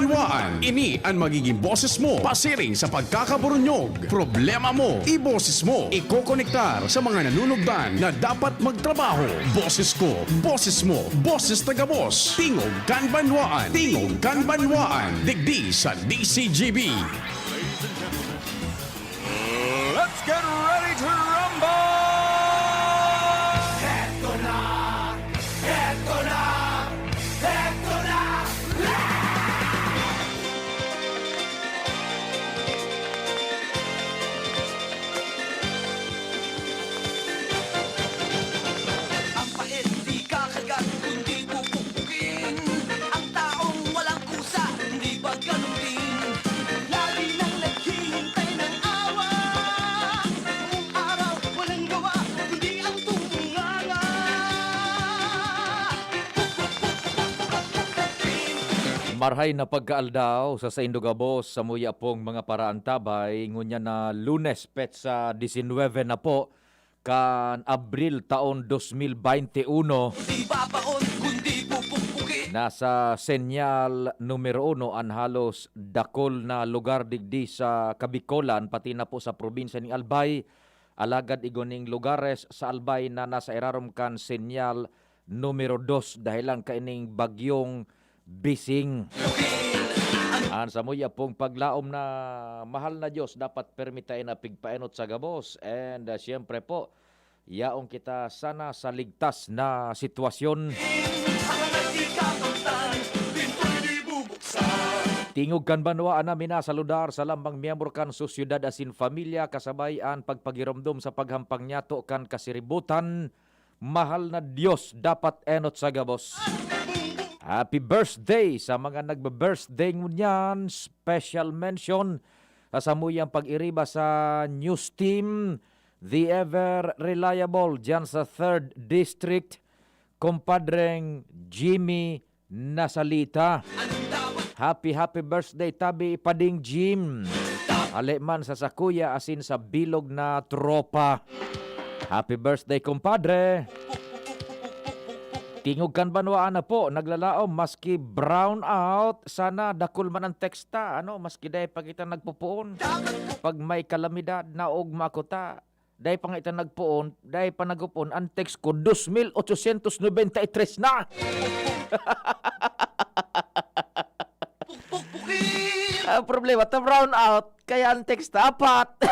Kanbanwaan. Ini ang magiging boses mo pasiring sa pagkakaburunyog. Problema mo, iboses mo. Ikokonektar sa mga nanunugdan na dapat magtrabaho. Boses ko, boses mo, boses taga-boss. Tingog Kanbanwaan. Tingog Kanbanwaan. Digdi sa DCGB. Let's get ready to rumble! Ang pait di kakagat kundi pupupukin. Ang taong walang kusa hindi ba ganun din? Lagi nang naghihintay ng awa. Buong araw walang gawa kundi ang tunganga. Marhay na pagkaaldaw sa Indogabos sa muya pong mga paraan tabay ngunya na Lunes petsa 19 na po kan Abril taon 2021 Di babaon kundi pupupukin. nasa senyal numero 1 ang halos dakol na lugar digdi sa Kabikolan pati na po sa probinsya ni Albay alagad igoning lugares sa Albay na nasa irarom kan senyal numero 2 dahil lang kaining bagyong Bising. Ang samuya pong paglaom na mahal na Diyos dapat permitain na pigpaenot sa gabos and siyempre po yaong kita sana sa ligtas na sitwasyon. Ang mga di kakamtan, pinto'y di bubuksan. Tingog Kanbanwaan namin na saludar sa lambang miyembro kan sosyudad asin familia kasabayan pagpagiromdom sa paghampang nyato kan kasiributan. Mahal na Diyos dapat enot sa gabos. Happy birthday sa mga nagbe-birthday ngunyan. Special mention sa samuyang pag-iriba sa news team, the ever reliable dyan sa 3rd District, kumpadreng Jimmy Nasalita. Happy birthday tabi pading Jim. Aleman sa sakuya asin sa bilog na tropa. Happy birthday kumpadre. Tingog Kanbanwaan na po, naglalaom maski brown out, sana dakul man ang teksta, maski dahi pag ita nagpupuon. Pag may kalamidad na ugma ko ta, dahi pang ita nagpuon, dahi pa nagpuon, ang text ko 2,893 na! Pukpukin. Ang problema, ta brown out, kaya ang teksta apat.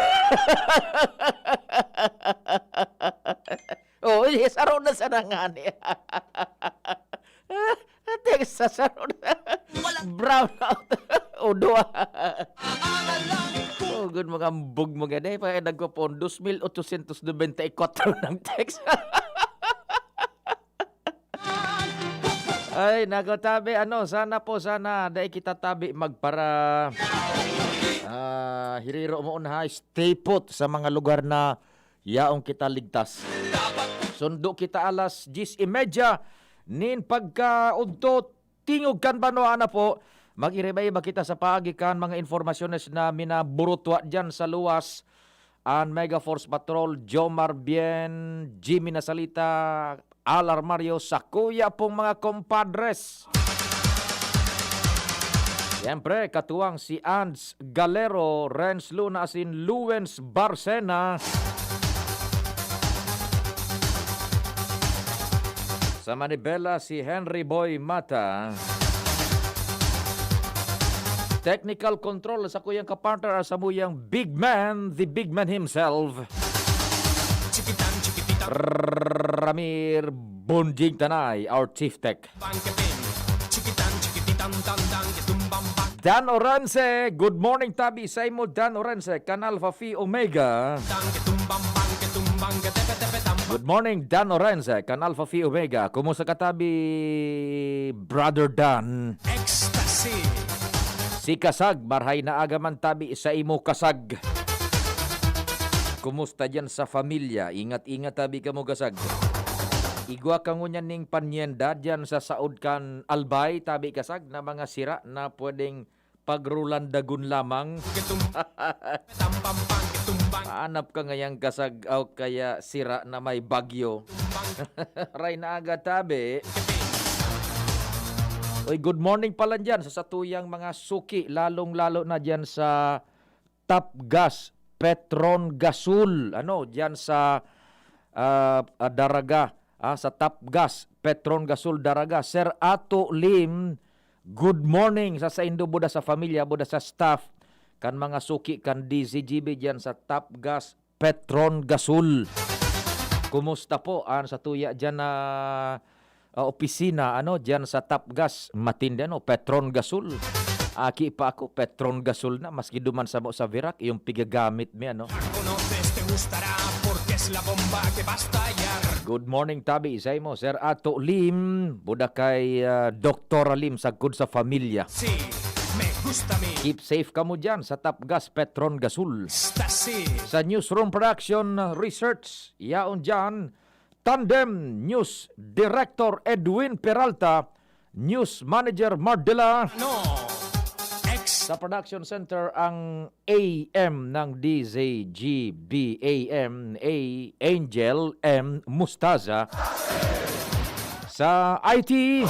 Oh, yes, araw na sa nangani. Text sa saro na. Brown out. O, dua. Aangal lang Oh, good mga ambog mga day. Pa nagkapon, 2,894 ng text. Ay, nagotabi, sana, dahil kita tabi magpara. Hiriro mo na, stay put sa mga lugar na yaong kita ligtas. Sundo kita alas 10:30 nin pagkaudto tingog Kanbanwaan na po. Mag-iribay ba kita sa paagikan mga informasyones na minaburutwa dyan sa luwas. Ang Mega Force Patrol, Jomar Bien, Jimmy Nasalita, Alar Mario, sa kuya pong mga kompadres. Siyempre, katuwang si Ans Galero, Renz Luna, asin Luwens Barcena. Sa Manibela, si Henry Boy Mata. Technical control sa kuyang kapartner sa muyang big man, the big man himself. Ramir Bonjing Tanay, our chief tech. Dan Orense, good morning tabi sa imo Dan Orense, Kanal Phi Omega. Good morning Dan Orense, Kanal Phi Omega. Kumusta ka tabi Brother Dan? Ecstasy. Si Kasag, marhay na agaman tabi sa imo Kasag. Kumusta dyan sa familia? Ingat-ingat tabi ka mo Kasag. Igwa ka ngunyan ning panyenda dyan sa saod kan Albay tabi Kasag na mga sira na pwedeng pagrulandagun lamang. Hanap ka ngayang Kasag o kaya sira na may bagyo. Ray na aga tabi. Oy, good morning pala dyan sa satuyang mga suki, lalong-lalo na dyan sa Top Gas, Petron Gasul, dyan sa Daraga, sa Top Gas, Petron Gasul, Daraga. Sir Ato Lim, good morning sa Indo, buda sa familia, buda sa staff, kan mga suki, kan DZGB dyan sa Top Gas, Petron Gasul. Kumusta po sa tuya dyan na opisina, diyan sa Top Gas, matindi, Petron Gasul. Aki pa ako, Petron Gasul na, maski duman sa Virac, yung pigagamit mi, Conoces, te gustará porque es la bomba que va a estallar. Good morning, Tabi, isay mo, Sir Ato Lim, buda kay Dr. Lim, sagkod sa familia. Sí, me gusta a mí. Keep safe ka mo dyan sa Top Gas, Petron Gasul. Está así. Sa Newsroom Production Research, yaon dyan, Tandem News Director Edwin Peralta, News Manager Mardela. No. Ex. Sa Production Center ang AM ng DZGB, AM Angel M. Mustaza. Sa IT,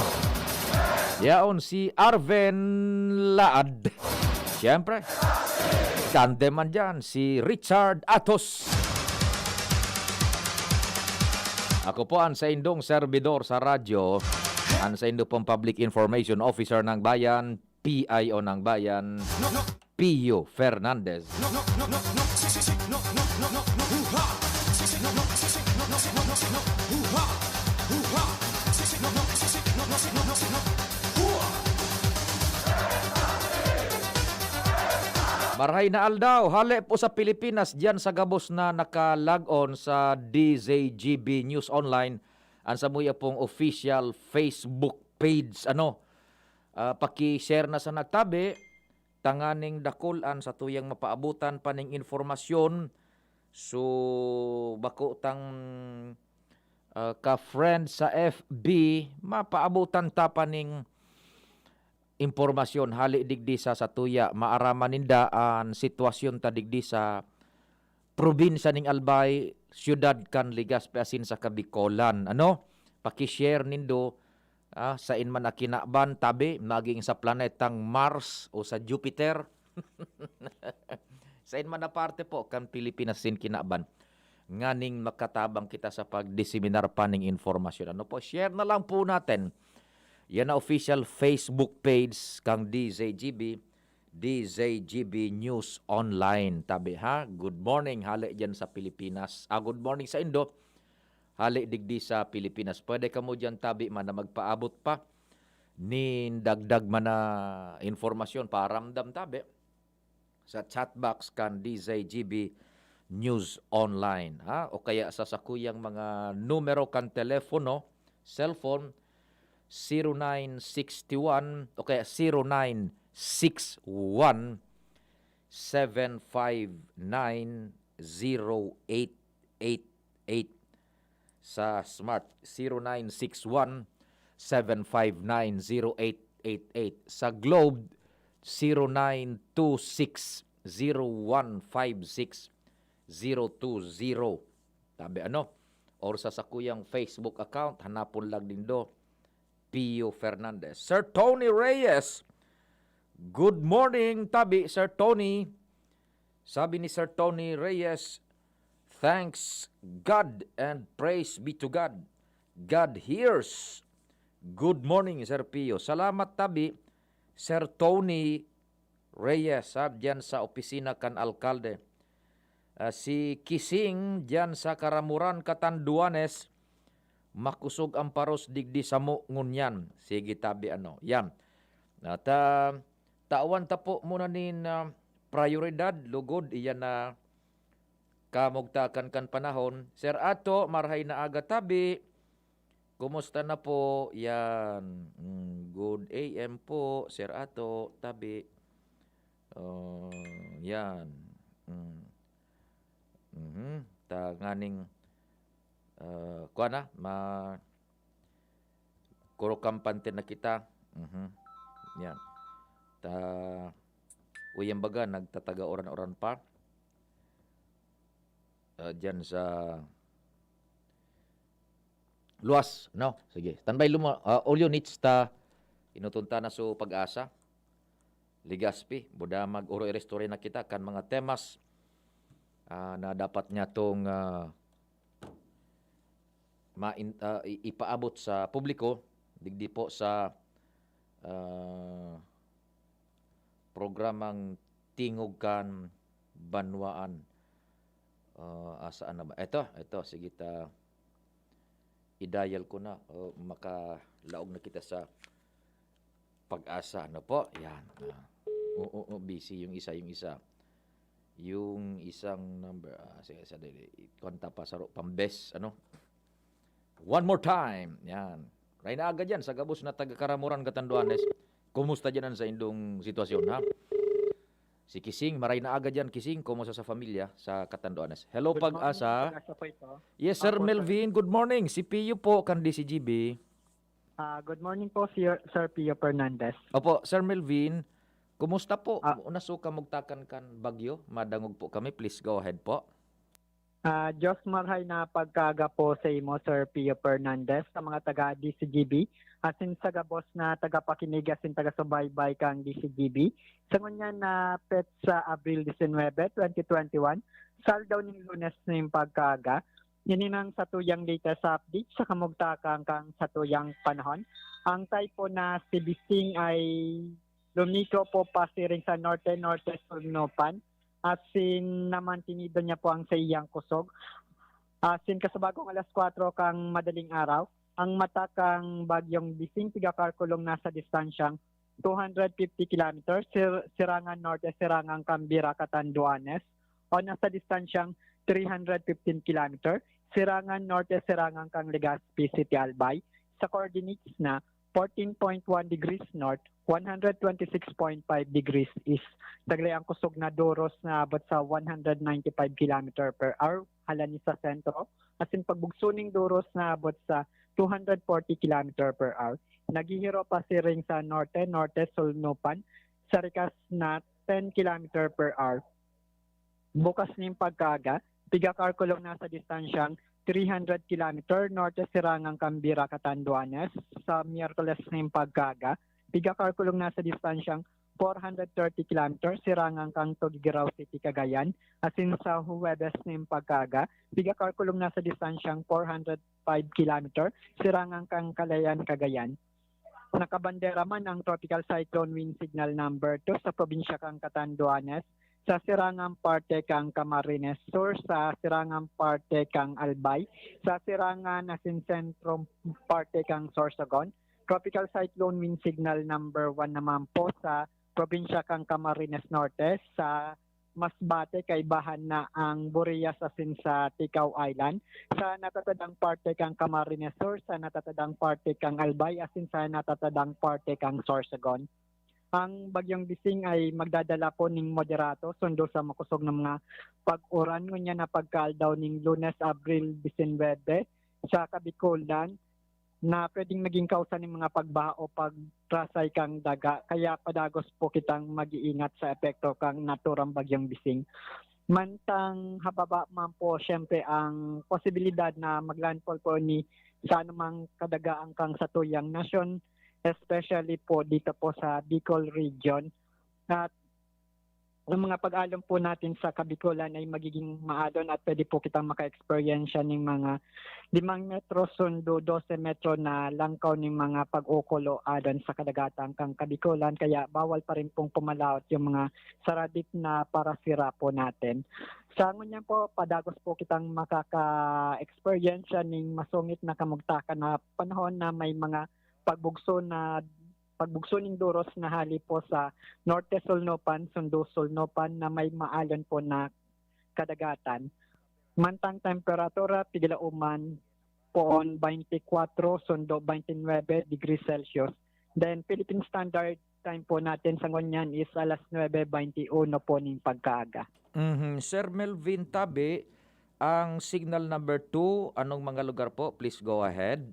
yaon si Arven Laad. Siyempre, tandeman dyan si Richard Atos. Ako po ang sa indong servidor sa radyo, ang sa indong pong Public Information Officer ng Bayan, PIO ng Bayan, No, no, Pio Fernandez. no, no, no, no, no, sí, sí, sí, no, no, no, no, uha. Sí, sí, no, no, sí, sí, no, no, sí, no, no, sí, no, uha. Uha. Sí, sí, no, no, sí, sí, no, no, sí, no, no, sí, no, uha. Marhay na aldaw, hali po sa Pilipinas diyan sa gabos na naka-log on sa DZGB News Online, ang samuya pong official Facebook page, paki-share na sa nagtabi, tanganing dakulan sa tuyang mapaabutan paning informasyon, so bako tang ka-friend sa FB, mapaabutan ta paning impormasyon hali digdi sa tuya maaraman ninda ang sitwasyon ta digdi sa probinsya ning Albay, syudad kan Legazpi asin sa Kabikolan. Paki-share nindo sa inman na kinaban tabi maging sa planetang Mars o sa Jupiter. Sa inman na parte po kan Pilipinas sin kinaban. Nganing makatabang kita sa pagdiseminar paning informasyon. Share na lang po natin. Yan na official Facebook page kang DZGB, DZGB News Online. Tabi good morning hali dyan sa Pilipinas. Good morning sa Indo, hali digdi sa Pilipinas. Pwede ka mo dyan tabi man na magpaabot pa ni dagdag man na informasyon paramdam tabi sa chatbox kan DZGB News Online. O kaya sa sakuyang mga numero kan telepono, cellphone, 0961 o kaya 0961 759 0888 sa smart 0961 759 0888 sa Globe 0926 0156 020 tabi or sa sakuyang Facebook account hanapon lang din do Pio Fernandez. Sir Tony Reyes, good morning, tabi, Sir Tony. Sabi ni Sir Tony Reyes, thanks God and praise be to God. God hears. Good morning, Sir Pio. Salamat, tabi, Sir Tony Reyes, dyan sa opisina kan alkalde. Si Kising, dyan sa Karamuran, Catanduanes, makusog ang paros digdi sa mo ngunyan. Sige tabi yan. At tawan ta po muna nin prioridad, lugod, iyan na kamugtakan kan panahon. Sir Ato, marhay na aga tabi. Kumusta na po? Yan. Good AM po, Sir Ato, tabi. Yan. Tanganing kuro kampante na kita. Yan. Uyang baga nagtataga oran-oran pa. Diyan sa luwas, no? Sige. Standby all units ta Inutunta na so pag-asa. Ligaspi, buda mag-uro restore na kita kan mga temas na dapat niya tong ipaabot sa publiko, digdi po sa programang Tingog kan Banwaan. Asaan na ba? Ito, sige ta i-dial ko na. Makalaog na kita sa pag-asa. Ano po? Yan. Busy yung isa. Yung isang number. Sige, konta pa sa pambes. Ano? One more time. Yan. Ray na agad yan sa gabos na taga-Karamuran, Catanduanes. Kumusta dyan sa indong sitwasyon, ha? Si Kising, maray na agad yan, Kising. Kumusta sa pamilya sa Catanduanes? Hello, Pag-asa. Pag-asa po ito. Yes, Sir Opo, sir. Melvin. Good morning. Si Pio po, kan DCGB. Good morning po, Sir Pio Fernandez. Opo, Sir Melvin. Kumusta po? Unaso ka mugtakan kan bagyo? Madangog po kami. Please go ahead po. Diyos marhay na pagkaga po sa imo, Sir Pio Fernandez, sa mga taga-DCGB. Asin sa gabos na taga-pakinig, asin taga-subaybay kang DCGB. Sa ngunyan na pet sa Abril 19, 2021, saldaw ng Lunes na yung pagkaga. Yaninang sa tuyang latest update sa kamugtakang kang sa tuyang panahon. Ang typo na si Bising ay lumiko po pasiring sa norte-norte Sulnopan. Asin naman tinido niya po ang sa iyang kusog. Asin kasabagong alas 4 kang madaling araw. Ang mata kang bagyong Bising, tigakarkulong nasa distansyang 250 kilometers, Sirangan Norte, Sirangan Cambira, Catanduanes. O nasa distansyang 315 kilometers, Sirangan Norte, Sirangan kang Legazpi City, Albay. Sa coordinates na 14.1 degrees north, 126.5 degrees east. Taglay ang kusog na Doros na abot sa 195 km per hour, halani sa sentro. Asin pagbugsuning Doros na abot sa 240 km per hour. Naghihiro pa si ring sa norte Sulnupan, sa rikas na 10 km per hour. Bukas ning pagkaga, tigakarkulong nasa distansyang 300 km norte Sirangan Cambira, Catanduanes. Sa Miyerkules ning pagkaga, tigakarkulong nasa distansyang 430 km Sirangan kang Tugigaraw City, Cagayan. Asin sa Huwebes ning pagkaga, tigakarkulong nasa distansyang 405 km Sirangan kang Calayan, Cagayan. Nakabandera man ang tropical cyclone wind signal number 2 sa probinsya kang Catanduanes, sa Sirangan parte kang Camarines Sur, sa Sirangan parte kang Albay, sa Sirangan asin sentrum parte kang Sorsogon. Tropical cyclone wind signal number 1 naman po sa probinsya kang Camarines Norte, sa Masbate kay bahan na ang Burias asin sa Tikaw Island, sa natatadang parte kang Camarines Sur, sa natatadang parte kang Albay asin sa natatadang parte kang Sorsogon. Ang bagyong Bising ay magdadala po ning moderato sundo sa makusog ng mga pag-uran ngunya na pagkaldaw ning Lunes, Abril 19 sa Kabikulan na pwedeng maging kausa ng mga pagbaha o pagtrasay kang daga. Kaya padagos po kitang mag-iingat sa epekto kang naturang bagyong Bising. Mantang hababa man po syempre ang posibilidad na maglandfall po ni sa anumang kadagaan kang sa tuyang nasyon, especially po dito po sa Bicol region. At ang mga pag-alon po natin sa Kabikulan ay magiging maalon at pwede po kitang maka-experience ng mga 5 metro sundo 12 metro na langkaw ng mga pag-ukulo alon sa kadagatan kang Kabikulan. Kaya bawal pa rin pong pumalaot yung mga saradip na parasira po natin. Sa ngunyan po, padagos po kitang makaka-experience ng masungit na kamugtakan na panahon na may mga pagbugso ning Doros na hali po sa Norte Sulnopan, Sundo Sulnopan na may maalon po na kadagatan. Mantang temperatura pigilauman poon 24, Sundo 29 degrees Celsius. Then Philippine Standard Time po natin sa ngunyan is alas 9:21 po ning pagkaaga. Sir Melvin Tabe, ang signal number 2, anong mga lugar po? Please go ahead.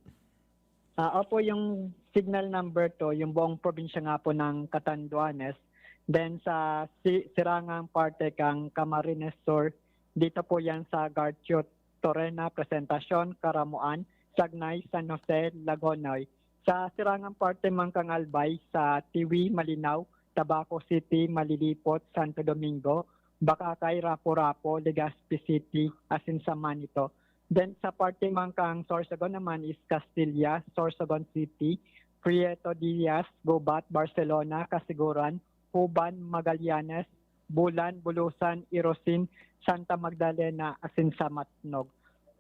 Opo, yung signal number 2, yung buong probinsya nga po ng Catanduanes. Then sa Sirangang parte kang Camarines Sur, dito po yan sa Garchot, Torena, Presentacion, Caramuan, Sagnay, San Jose, Lagonoy. Sa sirangang parte man kang Albay, sa Tiwi, Malinaw, Tabaco City, Malilipot, Santo Domingo, Bakakay, Rapo-Rapo, Legazpi City, asin sa Manito. Then sa parte man kang Sorsogon naman is Castilla, Sorsogon City, Prieto Diaz, Gubat, Barcelona, Casiguran, Huban, Magallanes, Bulan, Bulusan, Irosin, Santa Magdalena, asin sa Matnog.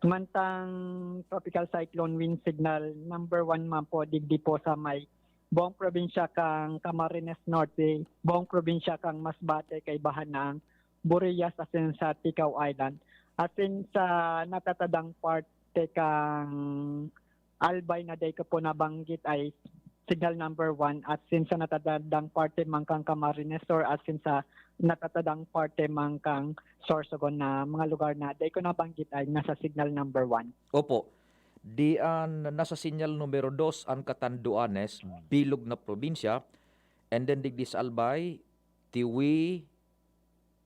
Samantang tropical cyclone wind signal number 1 man po digdi po sa may buong probinsya kang Camarines Norte, buong probinsya kang Masbate kay Bahanang, Burias asin sa Ticao Island. Asin sa natatadang parte kang Albay na day ko po nabanggit ay signal number 1 at sin sa natatadang parte man kang Camarines or at sin sa natatadang parte man kang Sorsogon na mga lugar na day ko nabanggit ay nasa signal number 1. Opo. Dian nasa sinyal numero 2 ang Catanduanes, bilog na probinsya. And then digdi sa Albay, Tiwi,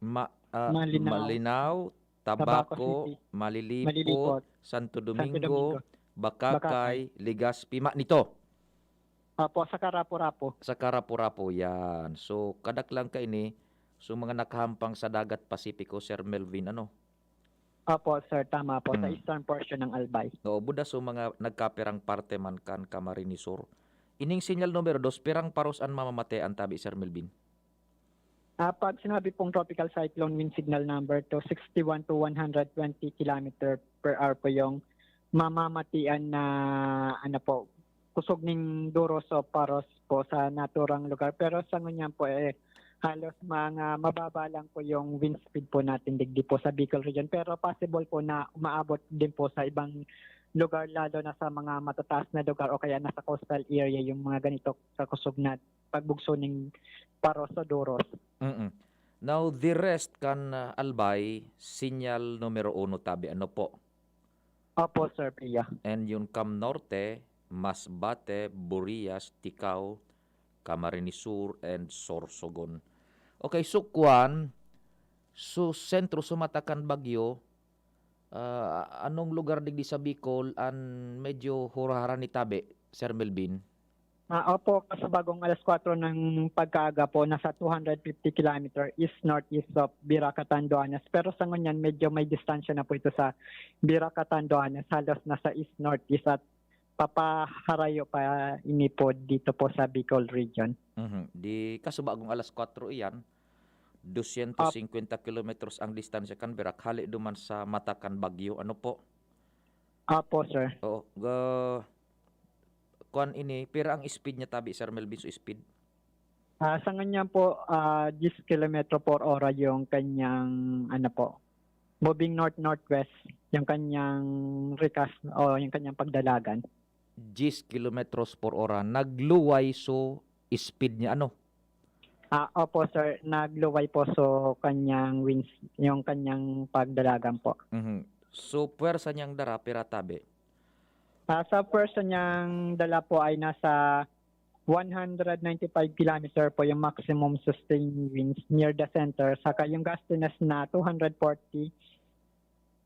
Malinaw, Malinaw, Tabaco Tabaco, City, Malilipot, Malilipot, Santo Santo Domingo, Domingo, Bakakay, Legazpi, nito. Opo, sa Karapo-Rapo. Sa Karapo-Rapo yan. So kadaklang ka ini, so mga nakahampang sa dagat Pasipiko, Sir Melvin, ano? Opo, sir, tama po. Sa Mm. eastern portion ng Albay. No, buda so mga nagkapirang parte man kan Camarines Sur. Ining sinyal numero 2, pirang paros an mamamate ang tabi, Sir Melvin. Pag sinabi pong tropical cyclone wind signal number to 61 to 120 km per hour po yung mamamatian na ano po, kusog ning duros o paros po sa naturang lugar. Pero sa ngunyan po halos mga mababa lang po yung wind speed po natin digdi po sa Bicol region. Pero possible po na umaabot din po sa ibang lugar lalo na sa mga matataas na lugar o kaya nasa coastal area yung mga ganito sa kusog na pagbugso ning paros o duros. Mm-mm. Now, the rest kan Albay, sinyal numero 1 tabi, ano po? Opo, Sir Pia. And yung Cam Norte, Masbate, Burias, Ticao, Camarines Sur, and Sorsogon. Okay, so Kwan, so sentro sumatakan Bagyo, anong lugar digdi sa Bicol an medyo huraharan ni tabi, Sir Melvin? Opo, sa bagong alas 4 ng pagkaaga po, nasa 250 km east-northeast of Biracatanduanes. Pero sa ngunyan, medyo may distansya na po ito sa Biracatanduanes, halos nasa east-northeast at papaharayo pa ini po dito po sa Bicol region. Mhm. Di kasubagong alas 4 iyan, 250 kilometers ang distansya kan Birak, hali duman sa Matakan Bagyo. Ano po? Opo, sir. Oo, kuan ini, pira ang speed niya tabi, Sir Melvin, so speed? Sa ngunyan po, 10 km per hora yung kanyang, ano po, moving north-northwest, yung kanyang recast o yung kanyang pagdalagan. 10 kilometros per hora. Nagluway so speed niya ano? Opo, sir. Nagluway po so kanyang winds, yung kanyang pagdalagan po. Mhm. So puwersa niyang dara pira tabi. Sa person niyang dala po ay nasa 195 km po yung maximum sustained winds near the center. Saka yung gustiness na 240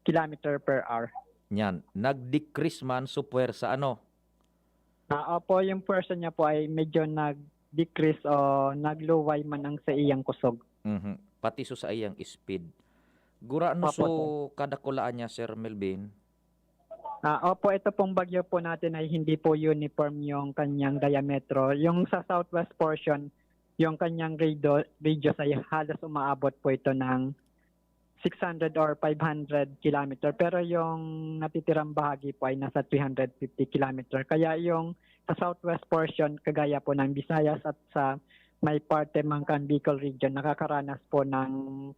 km per hour. Yan. Nag-decrease man so puwersa ano? Opo, yung person niya po ay medyo nag-decrease o nagluway man ang sa iyang kusog. Mhm. Pati so sa iyang speed. Gura ano Opo, so kadakulaan niya, Sir Melvin? Opo, ito pong bagyo po natin ay hindi po uniform yung kanyang diametro. Yung sa southwest portion, yung kanyang radius ay halos umaabot po ito ng 600 or 500 kilometer. Pero yung natitirang bahagi po ay nasa 350 kilometer. Kaya yung sa southwest portion, kagaya po ng Visayas at sa may parte Mangkan Bicol region, nakakaranas po ng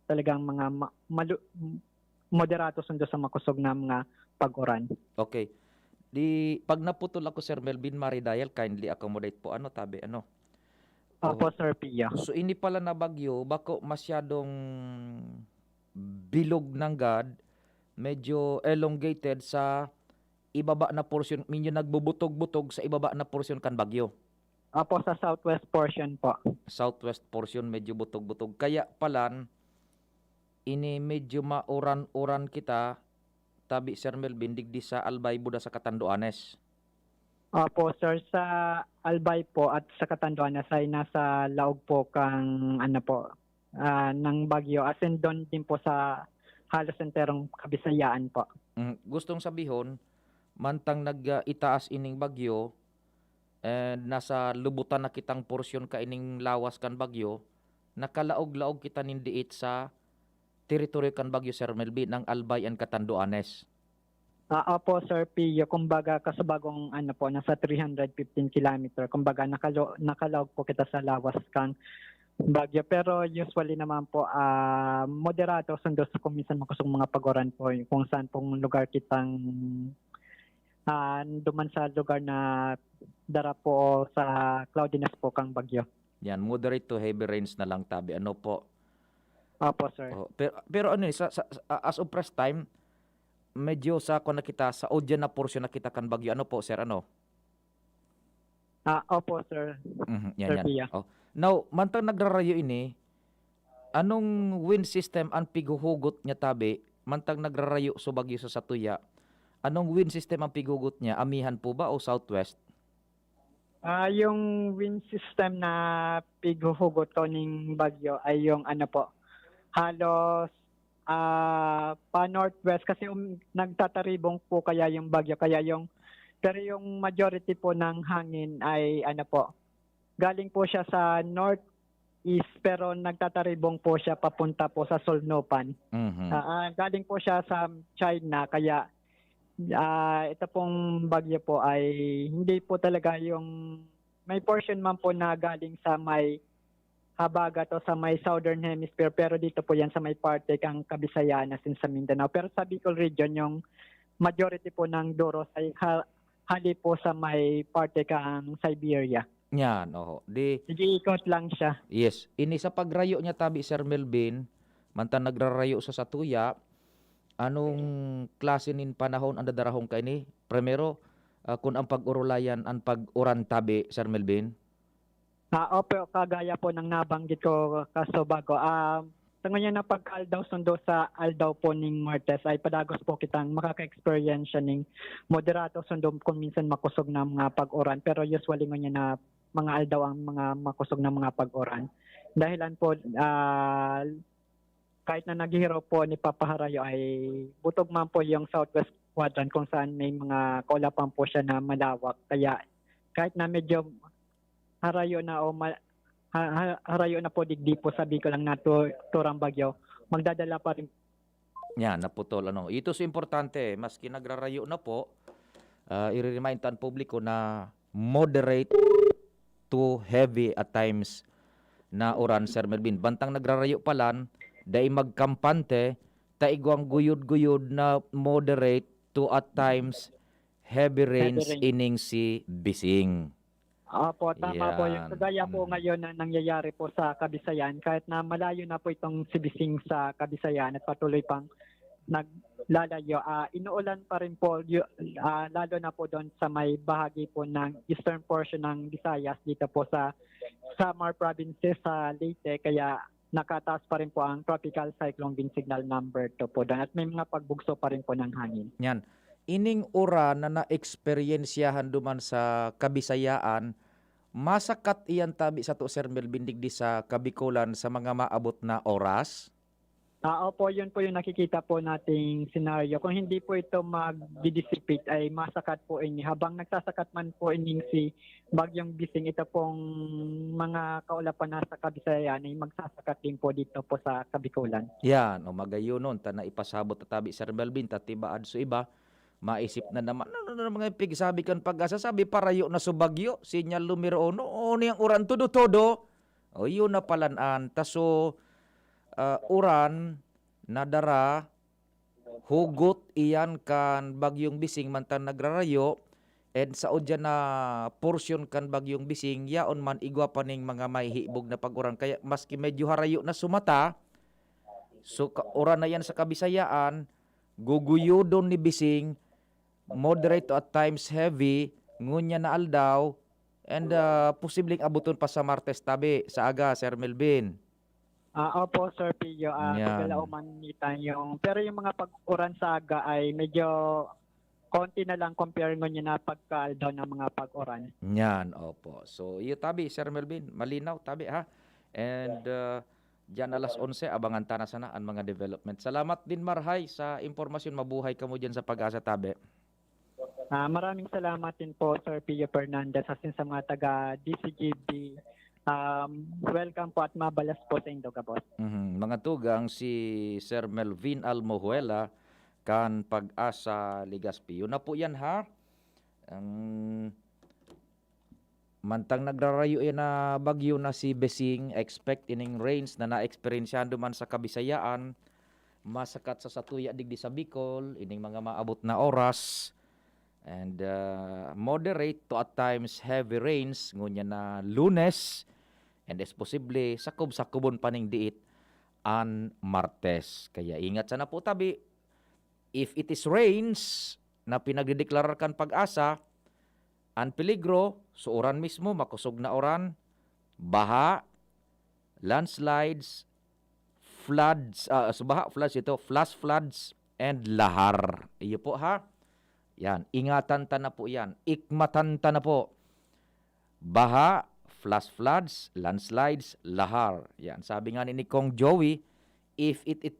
talagang mga moderato sundo sa makusog na mga pag-uran. Okay. Di pag naputol ako, Sir Melvin, Maridayal, kindly accommodate po ano tabi ano? Opo, Sir Pia. So ini pala na bagyo, bako masyadong bilog ng God, medyo elongated sa ibaba na portion, minyo nagbubutog-butog sa ibaba na portion kan bagyo. Opo, sa southwest portion po. Southwest portion medyo butog-butog. Kaya palan, ini medyo mauran-uran kita, tabi, Sir Melvin, digdi sa Albay, Buda sa Catanduanes. Opo, sir, sa Albay po at sa Catanduanes ay nasa laog po kang ano po, ng bagyo. As in doon din po sa halos enterong Kabisayaan po. Gustong sabihon, mantang nag-itaas ining bagyo, and nasa lubutan na kitang porsyon ka ining lawas kan bagyo, nakalaog-laog kita nindiit sa teritoryo kan bagyo Sir Melvin ng Albay and Catanduanes. Opo, Sir Pio, kumbaga kasabagong ano po, nasa 315 kilometer. Kumbaga nakalaog po kita sa lawas kang bagyo. Pero usually naman po, moderado sundo sa kung minsan makusong mga pagoran po, kung saan pong lugar kitang duman sa lugar na dara po sa cloudiness po kang bagyo. Yan, moderate to heavy rains na lang tabi. Ano po? Opo, sir. Pero ano as of press time, medyo sa kung nakita sa audio na portion nakita kan bagyo. Ano po, sir? Ano? Opo, sir. Yan, Sir yan. Pia. Oh. Now, mantang nagrarayo ini, anong wind system ang piguhugot niya tabi? Mantang nagrarayo so bagyo sa Satuya, anong wind system ang piguhugot niya? Amihan po ba o southwest? Yung wind system na pighuhugot ko ng bagyo ay yung ano po, halos pa northwest kasi nagtataribong po kaya yung bagyo pero yung majority po ng hangin ay ano po, galing po siya sa northeast pero nagtataribong po siya papunta po sa Solnopan. Galing po siya sa China kaya ito pong bagyo po ay hindi po talaga yung may portion man po na galing sa may Habagat o sa may southern hemisphere pero dito po yan sa may parte kang Kabisayaan as in sa Mindanao. Pero sa Bicol region yung majority po ng Doros ay hali po sa may parte kang Siberia. Yan, oho. Nag-iikot lang siya. Yes, ini sa pagrayo niya tabi Sir Melvin, mantang nagrarayo sa Satuya, anong klase nin panahon ang dadarahong ka ini? Primero, kung ang pag-urulayan, ang pag-uran tabi Sir Melvin? Opo, kagaya po ng nabanggit ko kaso bago. Sa ngayon na pagka-aldaw sundo sa aldaw po ng Martes ay padagos po kitang makaka-experience siya ng moderato sundo kung minsan makusog na mga pag-uran. Pero usually ngayon na mga aldaw ang mga makusog na mga pag-uran. Dahilan po, kahit na naghihiro po ni Papaharayo ay butog man po yung southwest quadrant kung saan may mga kaulapan po siya na malawak. Kaya kahit na medyo harayo na harayo na po digdi po sabi ko lang na turang bagyo, magdadala pa rin. Yan, naputol. Ito so importante, maski nagrarayo na po, i-remind tan publiko na moderate to heavy at times na uran, Sir Melvin. Bantang nagrarayo palan, dai magkampante, taigwang guyod-guyod na moderate to at times heavy rains ining si Bising. Opo, tama po. Yung Yan. kagaya po ngayon na nangyayari po sa Kabisayaan, kahit na malayo na po itong sibising sa Kabisayaan at patuloy pang naglalayo, inuulan pa rin po, lalo na po doon sa may bahagi po ng eastern portion ng Visayas dito po sa Samar Provinces sa Leyte, kaya nakataas pa rin po ang tropical cyclone wind signal number 2 po doon at may mga pagbugso pa rin po ng hangin. Yan. Ining ura na na-eksperyensyahan duman sa Kabisayaan, masakat iyan tabi sa to Sir Melvin digdi sa Kabikulan sa mga maabot na oras? Opo, yun po yung nakikita po nating senaryo. Kung hindi po ito mag-dissipate ay masakat po ini. Habang nagsasakat man po ining si Bagyong Bising, ito pong mga kaulapan na sa Kabisayaan ay magsasakat din po dito po sa Kabikulan. Yan, o magayon nun, ta na ipasabot na tabi Sir Melvin, tatibaad so iba, maisip na naman, ano na mga pig, sabi kan pag-asa, sabi parayo na subagyo, sinyal lumiro, no, niyang uran, todo-todo, o yun na palanan, taso, uran, nadara, hugot iyan kan Bagyong Bising, mantan nagrarayo, and sa udya na portion kan Bagyong Bising, yaon man igwa pa ning mga mahihibog na pag-uran, kaya maski medyo harayo na sumata, so uran na yan sa Kabisayaan, guguyodon ni Bising, moderate to at times heavy, ngunya na aldaw, and posibleng abuton pa sa Martes tabi, sa aga, Sir Melvin. Opo, Sir Pio, Yan. kagala umanitan yung, pero yung mga pag-uran sa aga ay medyo konti na lang compare nyo na pagkaldaw ng mga pag-oran. Yan, opo. So, iyo tabi, Sir Melvin, malinaw tabi ha. And dyan alas 11, abangan ta na sana ang mga development. Salamat din Marhay sa impormasyon. Mabuhay ka mo dyan sa Pag-asa tabi. Maraming salamat din po, Sir Pio Fernandez, asin sa mga taga-DCGB. Welcome po at mabalas po sa Indoga, boss. Mga tugang si Sir Melvin Almohuela kan Pag-asa Legazpi. Yun na po yan ha. Mantang nagrarayo na bagyo na si Besing, expect ining rains na na-experiensyado man sa Kabisayaan, masakat sa Satuya digdi sa Bicol, ining mga maabot na oras, and moderate to at times heavy rains, ngunya na Lunes, and as posible, sakob-sakobon paning diit an Martes. Kaya ingat sana po tabi, if it is rains na pinagdedeklararkan Pag-asa, ang peligro, so oran mismo, makusog na oran, baha, landslides, floods, flash floods, and lahar. Iyo po ha. Yan, ingatan ta na po yan. Ikmatan ta na po. Baha, flash floods, landslides, lahar. Yan, sabi nga ni Kong Joey, if it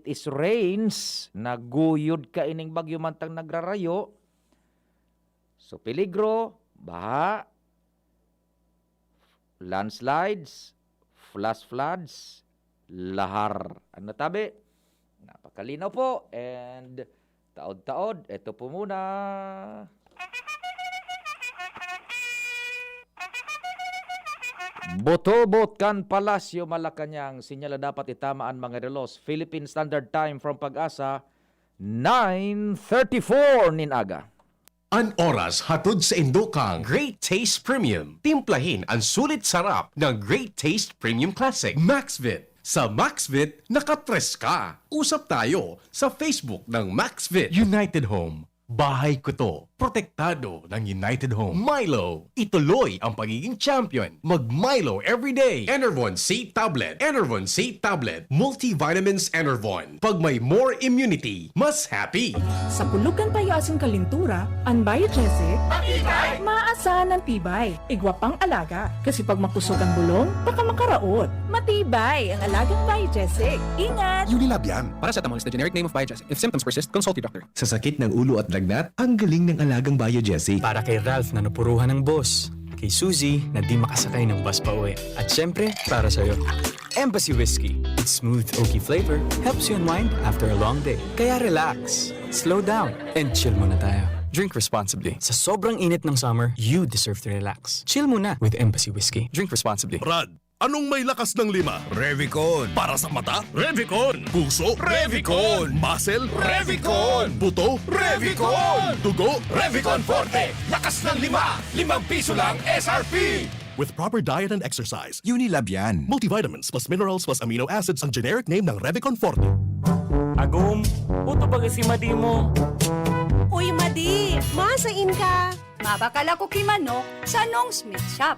is rains, naguyod ka ining bagyo mantang nagrarayo, so, peligro, baha, landslides, flash floods, lahar. Ano tabi? Napakalinaw po. And taod-taod, ito po muna. Botobot kan Palasyo Malacanang, sinyala dapat itamaan mga relos. Philippine Standard Time from Pag-asa, 9:34 ninaga. An oras hatod sa Indokang Great Taste Premium. Timplahin ang sulit sarap ng Great Taste Premium Classic. Maxvit. Sa Maxvit, nakatres ka. Usap tayo sa Facebook ng Maxvit. United Home. Bahay ko to. Protektado ng United Home. Milo. Ituloy ang pagiging champion. Mag-Milo everyday. Enervon C Tablet. Enervon C Tablet. Multivitamins Enervon. Pag may more immunity, mas happy. Sa pulugan payo asing kalintura, ang Biogesic, maaasahan ng tibay. Igwapang alaga, kasi pag makusog ang bulong, baka makaraot. Matibay ang alagang Biogesic. Ingat! Unilab yan. Paracetamol is the generic name of Biogesic. If symptoms persist, consult your doctor. Sa sakit ng ulo at lagnat, ang galing ng alagang Biogesic. Para kay Ralph na napuruhan ng boss. Kay Suzy na di makasakay ng bus pa uwi. At syempre, para sa'yo. Embassy Whiskey. Its smooth, oaky flavor helps you unwind after a long day. Kaya relax, slow down, and chill muna tayo. Drink responsibly. Sa sobrang init ng summer, you deserve to relax. Chill muna with Embassy Whiskey. Drink responsibly. Brad, anong may lakas ng 5? Revicon. Para sa mata? Revicon. Puso? Revicon. Muscle? Revicon. Buto? Revicon. Dugo? Revicon Forte. Lakas ng 5. 5 piso lang SRP. With proper diet and exercise, Unilab yan. multivitamins plus minerals plus amino acids ang generic name ng Revicon Forte. Agum, puto ba si Madi mo? Uy, Madi, masain ka. Mabakal ako kimano sa Nong Smith Shop.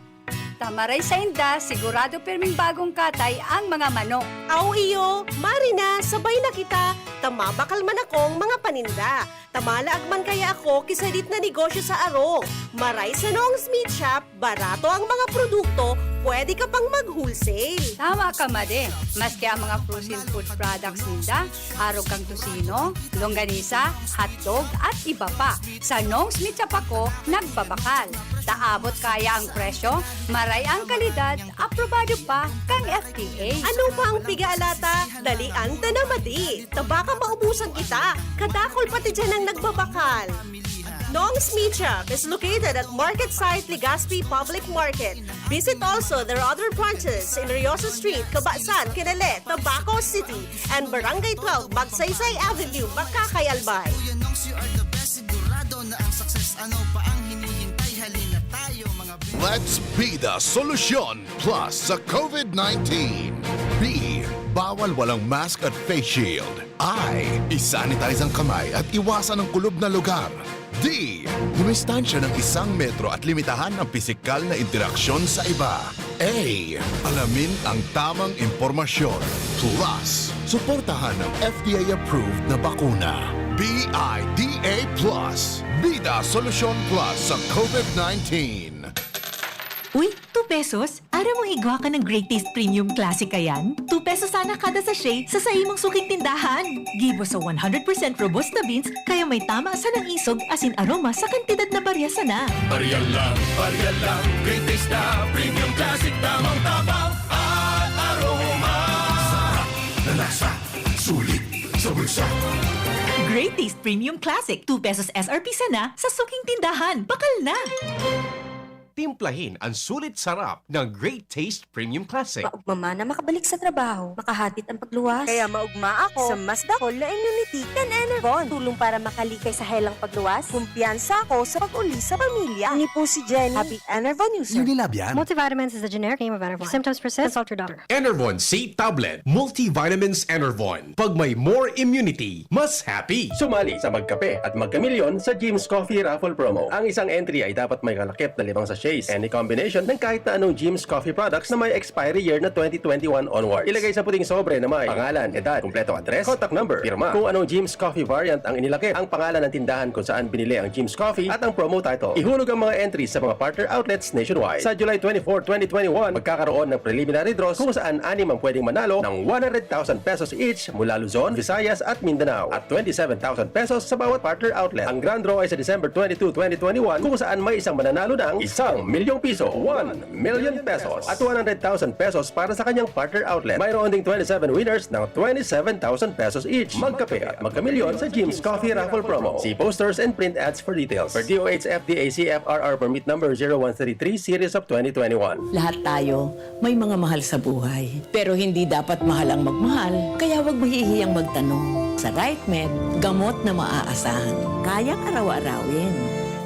Tamaray sa inda, sigurado perming bagong katay ang mga manok. Aw iyo, Marina, sabay na kita. Tamabakal man akong mga paninda. Tamalaag man kaya ako kisalit na negosyo sa arong. Maray sa Nong Smith Shop, barato ang mga produkto, pwede ka pang mag-wholesale. Tama ka, Madi. Maski ang mga frozen food products ninda, arog kang tusino, longganisa, hotdog, at iba pa. Sa Nong Smith Shop ako, nagbabakal. Taabot kaya ang presyo, maray ang kalidad, aprobado pa kang FDA. Ano pa ang pigalata? Dalian ta na, Madi. Tabaka maubusan kita. Kadakol pati dyan ang nagbabakal. Nong Smith Shop is located at Market Site, Legazpi Public Market. Visit also their other branches in Riosa Street, Cabasan, Quinale, Tabaco City, and Barangay 12, Magsaysay Avenue, Makakay, Albay. Let's be the solution plus sa COVID-19. B. Bawal walang mask at face shield. I. Isanitize ang kamay at iwasan ang kulob na lugar. D. Dumistansya ng 1 metro at limitahan ang pisikal na interaksyon sa iba. A. Alamin ang tamang impormasyon. Plus, suportahan ang FDA-approved na bakuna. BIDA Plus. Bida Solusyon Plus sa COVID-19. Uy, 2 pesos? Ara mo igwa ka ng Great Taste Premium Classic kayan? 2 pesos sana kada sachet sa mong suking tindahan. Gibo sa 100% robusta beans, kaya may tama sa ng isog asin aroma sa kantidad na baryasa na. Barya lang, Great Taste na Premium Classic, tamang tabang at aroma. Sarap na lasa, sulit sa bulsa. Great Taste Premium Classic, 2 pesos SRP sana sa suking tindahan. Bakal na! Timplahin ang sulit sarap ng Great Taste Premium Classic. Maugma na makabalik sa trabaho, makahatid ang pagluwas. Kaya maugma ako sa mas dakol na immunity kan Enervon. Tulong para makalikay sa helang pagluwas. Kumpiyansa ako sa pag-uli sa pamilya. Ni po si Jenny, happy Enervon user. Unilab yan. Multivitamins is the generic name of Enervon. If symptoms persist, consult your doctor. Enervon C Tablet, Multivitamins Enervon. Pag may more immunity, mas happy. Sumali sa Magkape at Magkamilyon sa Jim's Coffee Raffle Promo. Ang isang entry ay dapat may kalakip na 5 sachets. Any combination ng kahit na anong Jim's Coffee products na may expiry year na 2021 onwards. Ilagay sa puting sobre na may pangalan, edad, kumpleto address, contact number, pirma. Kung anong Jim's Coffee variant ang inilakip, ang pangalan ng tindahan kung saan binili ang Jim's Coffee at ang promo title. Ihulog ang mga entries sa mga partner outlets nationwide. Sa July 24, 2021, magkakaroon ng preliminary draws kung saan 6 ang pwedeng manalo ng 100,000 pesos each mula Luzon, Visayas at Mindanao at 27,000 pesos sa bawat partner outlet. Ang grand draw ay sa December 22, 2021 kung saan may isang mananalo ng 1,000,000 piso, 1 million pesos at 100,000 pesos para sa kanyang partner outlet. Mayroon ding 27 winners ng 27,000 pesos each. Magkape at magkamilyon sa Jim's Coffee Raffle Promo. See posters and print ads for details. For DOH FDAC FRR permit number 0133 series of 2021. Lahat tayo may mga mahal sa buhay. Pero hindi dapat mahal ang magmahal, kaya huwag mahihiyang magtanong. Sa RightMed, gamot na maaasahan. Kayang araw-arawin.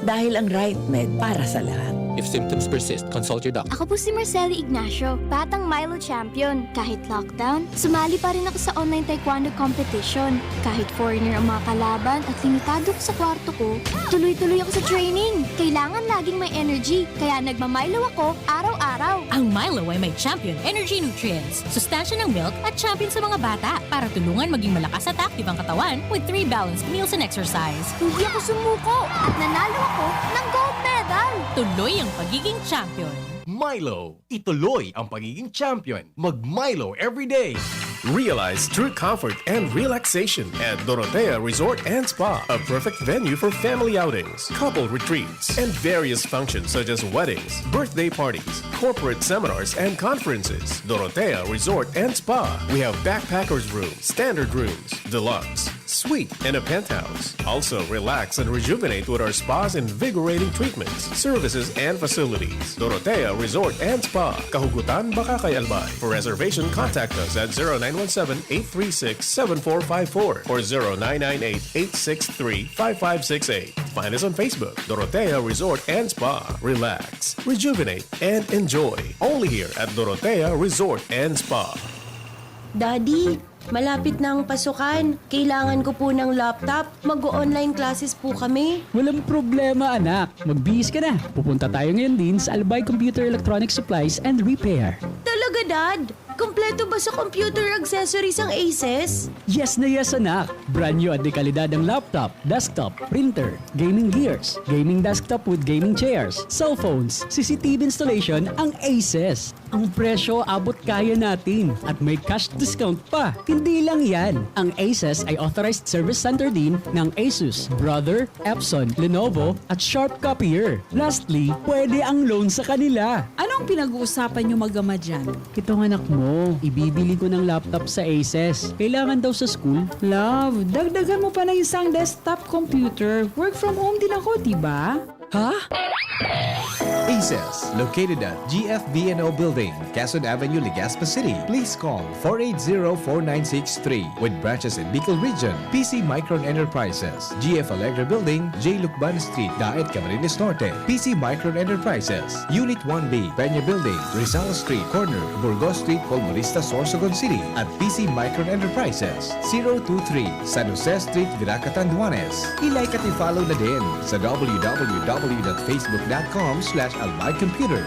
Dahil ang RightMed para sa lahat. If symptoms persist, consult your doctor. Ako po si Marceli Ignacio, batang Milo champion. Kahit lockdown, sumali pa rin ako sa online taekwondo competition. Kahit foreigner ang mga kalaban at limitado ko sa kwarto ko, tuloy-tuloy ako sa training. Kailangan laging may energy, kaya nagmamilo ako araw-araw. Ang Milo ay may champion energy nutrients, sustansya ng milk at champion sa mga bata para tulungan maging malakas at active ang katawan with 3 balanced meals and exercise. Hindi ako sumuko at nanalo ako ng gold medal. Tuloy ang pagiging champion. Milo, ituloy ang pagiging champion. Mag-Milo every day. Realize true comfort and relaxation at Dorotea Resort and Spa, a perfect venue for family outings, couple retreats, and various functions such as weddings, birthday parties, corporate seminars, and conferences. Dorotea Resort and Spa. We have backpackers rooms, standard rooms, deluxe, suite, and a penthouse. Also, relax and rejuvenate with our spa's invigorating treatments, services, and facilities. Dorotea Resort and Spa, Kahugutan, Bakakay, Albay. For reservation, contact us at 0917-836-7454 or 0998-863-5568. Find us on Facebook, Dorotea Resort and Spa. Relax, rejuvenate, and enjoy. Only here at Dorotea Resort and Spa. Daddy, malapit na ang pasukan. Kailangan ko po ng laptop. Mag-online classes po kami. Walang problema, anak. Magbihis ka na. Pupunta tayo ngayon din sa Albay Computer Electronic Supplies and Repair. Talaga, Dad? Kompleto ba sa computer accessories ang Aces? Yes na yes, anak. Brand new at de kalidad ang laptop, desktop, printer, gaming gears, gaming desktop with gaming chairs, cellphones, CCTV installation ang Aces. Ang presyo abot kaya natin at may cash discount pa. Hindi lang yan. Ang Aces ay authorized service center din ng Asus, Brother, Epson, Lenovo at Sharp Copier. Lastly, pwede ang loan sa kanila. Anong pinag-uusapan nyo mag-ama dyan? Itong anak mo, ibibili ko ng laptop sa Aces. Kailangan daw sa school. Love, dagdagan mo pa ng isang desktop computer. Work from home din ako, diba? Ha? Aces, located at GFB&O Building, Quezon Avenue, Legazpi City. Please call 480-4963 with branches in Bicol Region, PC Micron Enterprises, GF Allegra Building, J. Lucban Street, Daet, Camarines Norte, PC Micron Enterprises, Unit 1B, Peña Building, Rizal Street, Corner, Burgos Street, Polmorista, Sorsogon City, at PC Micron Enterprises, 023 San Jose Street, Viraca, Tanduanes. I-like at i-follow na din sa www.facebook.com/albaycomputer.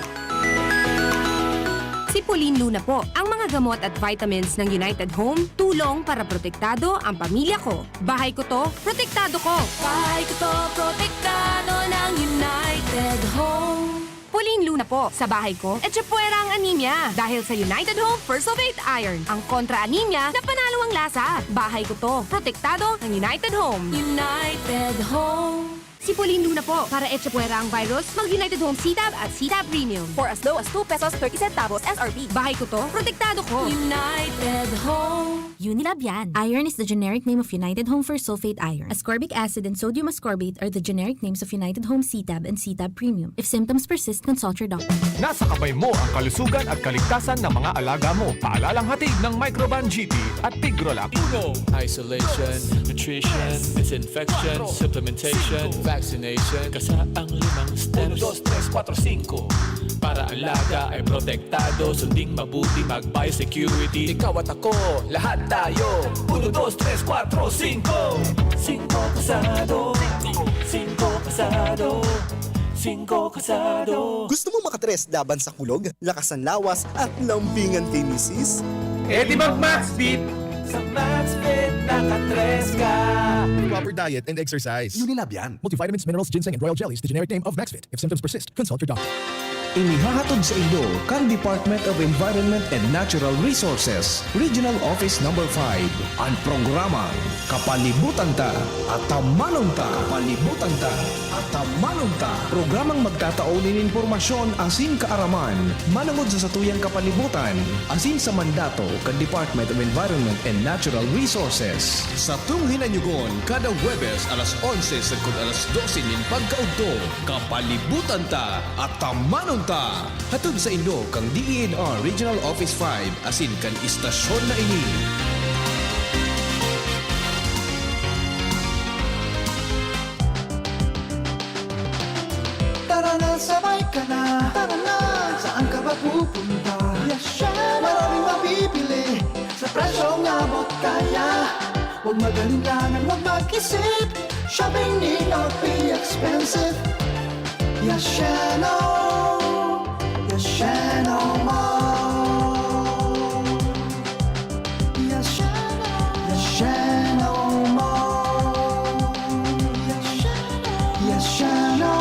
Si Cipolline Luna po. Ang mga gamot at vitamins ng United Home, tulong para protektado ang pamilya ko. Bahay ko to, protektado ko. Bahay ko to, protektado ng United Home. Pauline Luna po. Sa bahay ko, etchepuera ang anemia. Dahil sa United Home Firsolvate Iron, ang kontra-anemia na panalo ang lasa. Bahay ko to, protektado ng United Home. United Home. Si Pauline Luna po. Para etchepuera ang virus, mag-United Home C-Tab at C-Tab Premium. For as low as 2 pesos 30 centavos SRP. Bahay ko to, protektado ko. United Home. Unilab yan. Iron is the generic name of United Home Firsulfate Iron. Ascorbic acid and sodium ascorbate are the generic names of United Home C-Tab and C-Tab Premium. If symptoms persist, consult your doctor. Nasa kamay mo ang kalusugan at kaligtasan ng mga alaga mo. Paalalang hatid ng Microban GT at Tigrolac. Isolation, nutrition, disinfection, supplementation, vaccination. Kasaang 5 steps. 1, 2, 3, 4, 5. Para alaga ay protektado, sunding mabuti, mag-biosecurity. Ikaw at ako, lahat tayo. 1, 2, 3, 4, 5. 5 kasado. 5 kasado. 5 kasado. Gusto mo makatres laban sa kulog, lakas ng lawas at lambingan kay misis? Eh di mag-Maxfit! Sa Maxfit, nakatres ka! Proper diet and exercise. Unilab yan. Multivitamins, minerals, ginseng, and royal jellies, the generic name of Maxfit. If symptoms persist, consult your doctor. Inihahatod sa inyo kan Department of Environment and Natural Resources, Regional Office Number 5, ang programang Kapalibutan Ta at Tamanong Ta. Kapalibutan Ta at Tamanong Ta. Programang magtataunin informasyon asin kaaraman, manangod sa satuyang kapalibutan, asin sa mandato kan Department of Environment and Natural Resources. Sa tunghinanyugon, kada Webes alas 11 sagkod alas 12 nin pagkaugto, Kapalibutan Ta at Tamanong Ta. Hatod sa Indo kang DENR Regional Office 5 asin kan istasyon na ini. Tara na, sabay ka na. Tara na, saan ka ba pupunta? Maraming mabibili sa presyong abot kaya. Huwag magalinlangan, huwag mag-isip. Shopping need not be expensive. Yashano, Yashano Mall. Yashano, Yashano Mall. Yashano.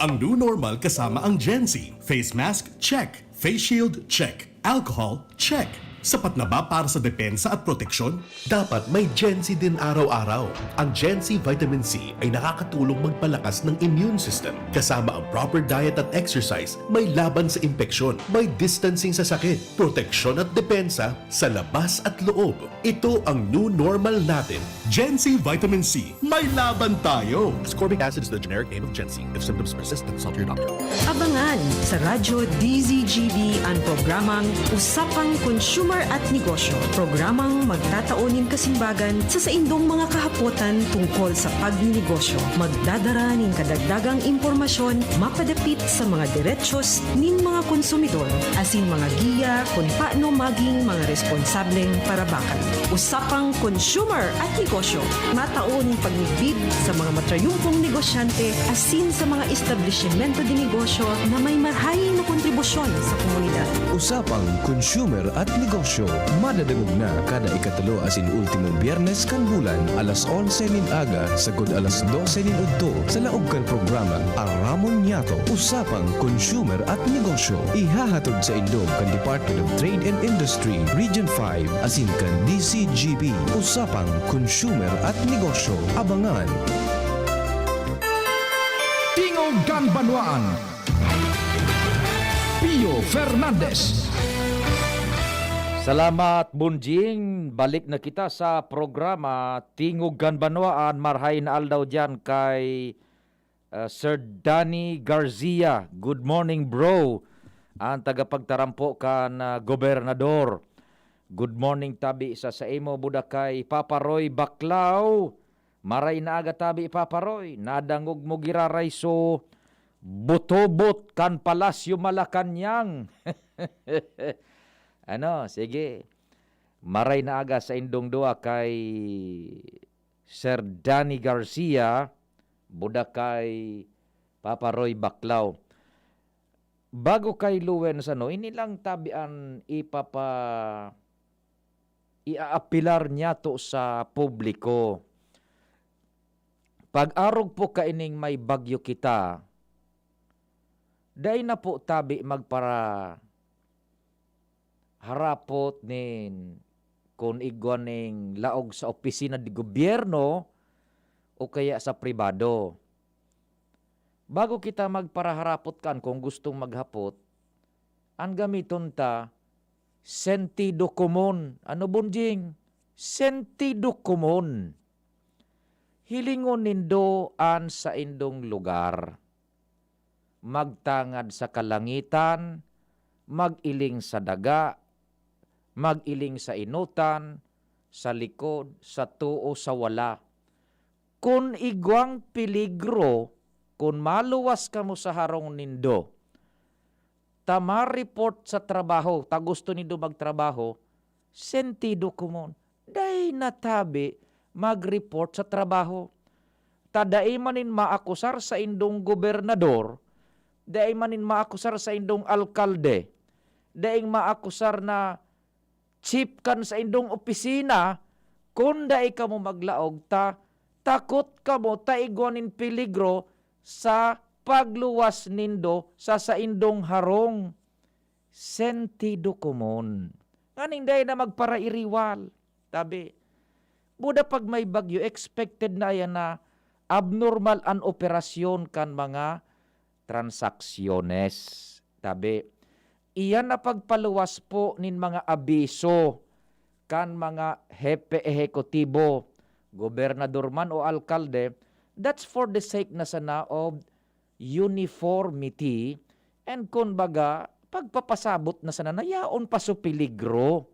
Ang new normal kasama ang Gen Z. Face mask, check. Face shield, check. Alcohol, check. Sapat na ba para sa depensa at proteksyon? Dapat may Gen Z din araw-araw. Ang Gen Z Vitamin C ay nakakatulong magpalakas ng immune system. Kasama ang proper diet at exercise, may laban sa impeksyon, may distancing sa sakit, proteksyon at depensa sa labas at loob. Ito ang new normal natin. Gen Z Vitamin C. May laban tayo! Ascorbic acid is the generic name of Gen Z. If symptoms persist, consult your doctor. Abangan sa Radyo DZGB ang programang Usapang Consumer at Negosyo. Programang magtataunin kasimbagan sa saindong mga kahapotan tungkol sa pagninegosyo. Magdadara nin kadagdagang impormasyon mapadapit sa mga diretsyon nin mga konsumidor asin mga giya kung paano maging mga responsableng parabakan. Usapang Consumer at Negosyo. Mataon pagnigbid sa mga matrayumpong negosyante asin sa mga establishmento di negosyo na may marhayin na kontribusyon sa komunidad. Usapang Consumer at Negosyo. Madadagog na kada ikatulo asin ultimong biyernes kan bulan alas 11 nin aga sagod alas 12 nin udto sa laog kan programang Aramon Yato. Usapang Consumer at Negosyo. Ihahatod sa Indog kan Department of Trade and Industry Region 5 asin kan DCGB. Usapang Consumer at Negosyo. Abangan. Tingog kan Banwaan. Pio Fernandez. Salamat Bunjing, balik na kita sa programa Tingog kan Banwaan. Marhay na aldaw dyan kay Sir Danny Garcia. Good morning bro. Ang tagapagtarampo kan gobernador. Good morning tabi sa imo buda kay Papa Roy Baclao. Maray na aga tabi Papa Roy. Nadangog mo giraray so butobot kan Palasyo Malacanang. Ano, sige. Maray na aga sa indong dua kay Sir Danny Garcia, buda kay Papa Roy Baclao. bago kay Luwen sa inilang tabian iaapilar niya to sa publiko. Pag-arog po kaining may bagyo kita, day na po tabi magpara harapot nin kung igwaning laog sa opisina di gobyerno o kaya sa pribado. Bago kita magparaharapot kan kung gustong maghapot, ang gamiton ta, sentido común. Ano bunjing? Sentido común. Hilingon nindoan sa indong lugar. Magtangad sa kalangitan, magiling sa daga, magiling sa inutan, sa likod, sa tuo, sa wala. Kung igwang peligro, kung maluwas ka mo sa harong nindo, tama report sa trabaho, ta gusto nindo magtrabaho, sentido común. Day natabi, mag-report sa trabaho. Tadai manin maakusar sa indong gobernador, day manin maakusar sa indong alkalde, daing maakusar na chief kan sa indong opisina, kung day ka mo maglaog, takot ka mo, taigwanin peligro sa pagluwas nindo sa indong harong. Sentido común. Nganing day na magparairiwal. Tabi, buda pag may bagyo, expected na yan na abnormal an operasyon kan mga transaksyones. Tabi, iyan na pagpaluwas po nin mga abiso kan mga hepe ehekutibo, gobernador man o alkalde, that's for the sake na sana of uniformity and kumbaga pagpapasabot na sana nayaon pa so peligro.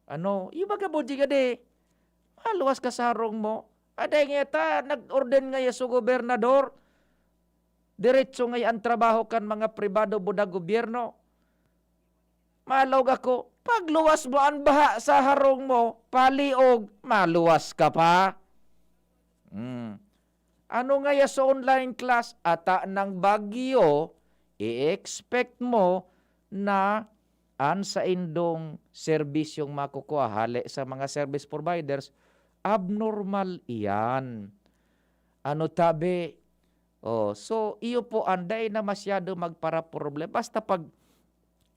Yung baga bodji ka de, maluwas ka sa harong mo. Aday nga ta, nag-orden nga so gobernador, diretso nga ang trabaho kan mga pribado buda gobyerno. Malawag ako, pagluwas mo ang baha sa harong mo, paliog, maluwas ka pa. Ano nga sa online class, ata ng bagyo, i-expect mo na an sa indong serbisyong makukuha hali sa mga service providers, abnormal iyan. Tabi? So, iyo po anday na masyado magpara problem. Basta pag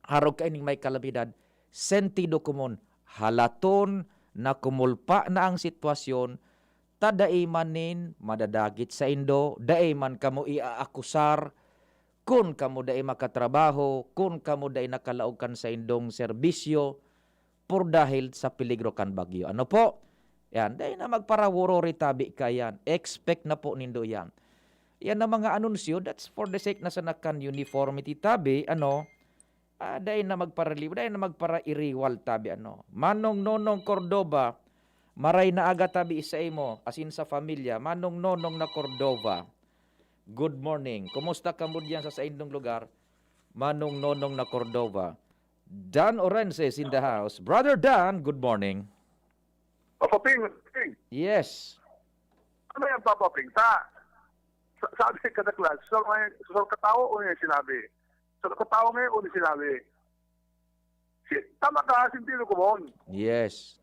harog ka ining may kalamidad, sentido común, halaton na kumulpa na ang sitwasyon, tadaiman nin madadagit sa indo, daiman kamo iaakusar, kun kamo dai makatrabaho, kun kamo dai nakalaog kan sa indong serbisyo, por dahil sa peligro kan bagyo. Ano po? Yan, dai na magparawuro ritabi ka yan. Expect na po nindo yan. Yan na mga anunsyo, that's for the sake na sanakan uniformity tabi, dai na magparaliw, dai na magparairiwal tabi, Manong Nonong Cordova, maray na aga tabi isa mo, asin sa familia, Manong Nonong na Cordova. Good morning. Kumusta ka mo diyan sa indong lugar? Manong Nonong na Cordova. Dan Orenses in the house. Brother Dan, good morning. Papa Ping. Yes. Ano yan, Papa Ping? Sabi ka na class, sa katao o yung sinabi? Sa katao ngayon o yung sinabi? Tama ka, sentido común. Yes.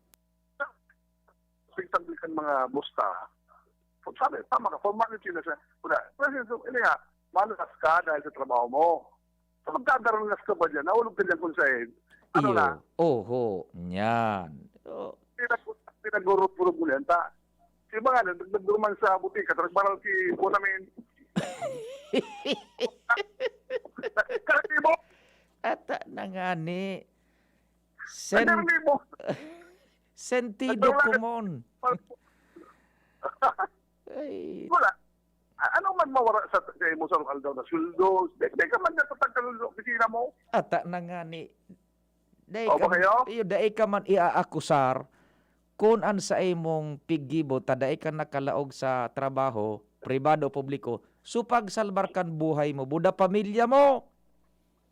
Pagtaglikan mga musta. Sabi, tama ka, formality na siya. Ini nga, malas ka dahil sa trabaho mo. So magdadarangas ka ba dyan? Naulog ka dyan kung sa'yo. Na? Oho, yan. Pinagurot-purot mo yan, ta. Si mga nagduman sa butika, tapos baral si Bonamin. Kasi mo? Ata na nga ni. Sentido común. Wala. Ano man mawara sa mo sa lokal daw na sweldo? Di ka man natatagkal sa opisina mo? Ata na nga ni. Dahil ka man iaakusar kung an sa imong piggibo, tadaay ka nakalaog sa trabaho, pribado o publiko, supag salbarkan buhay mo, buda pamilya mo.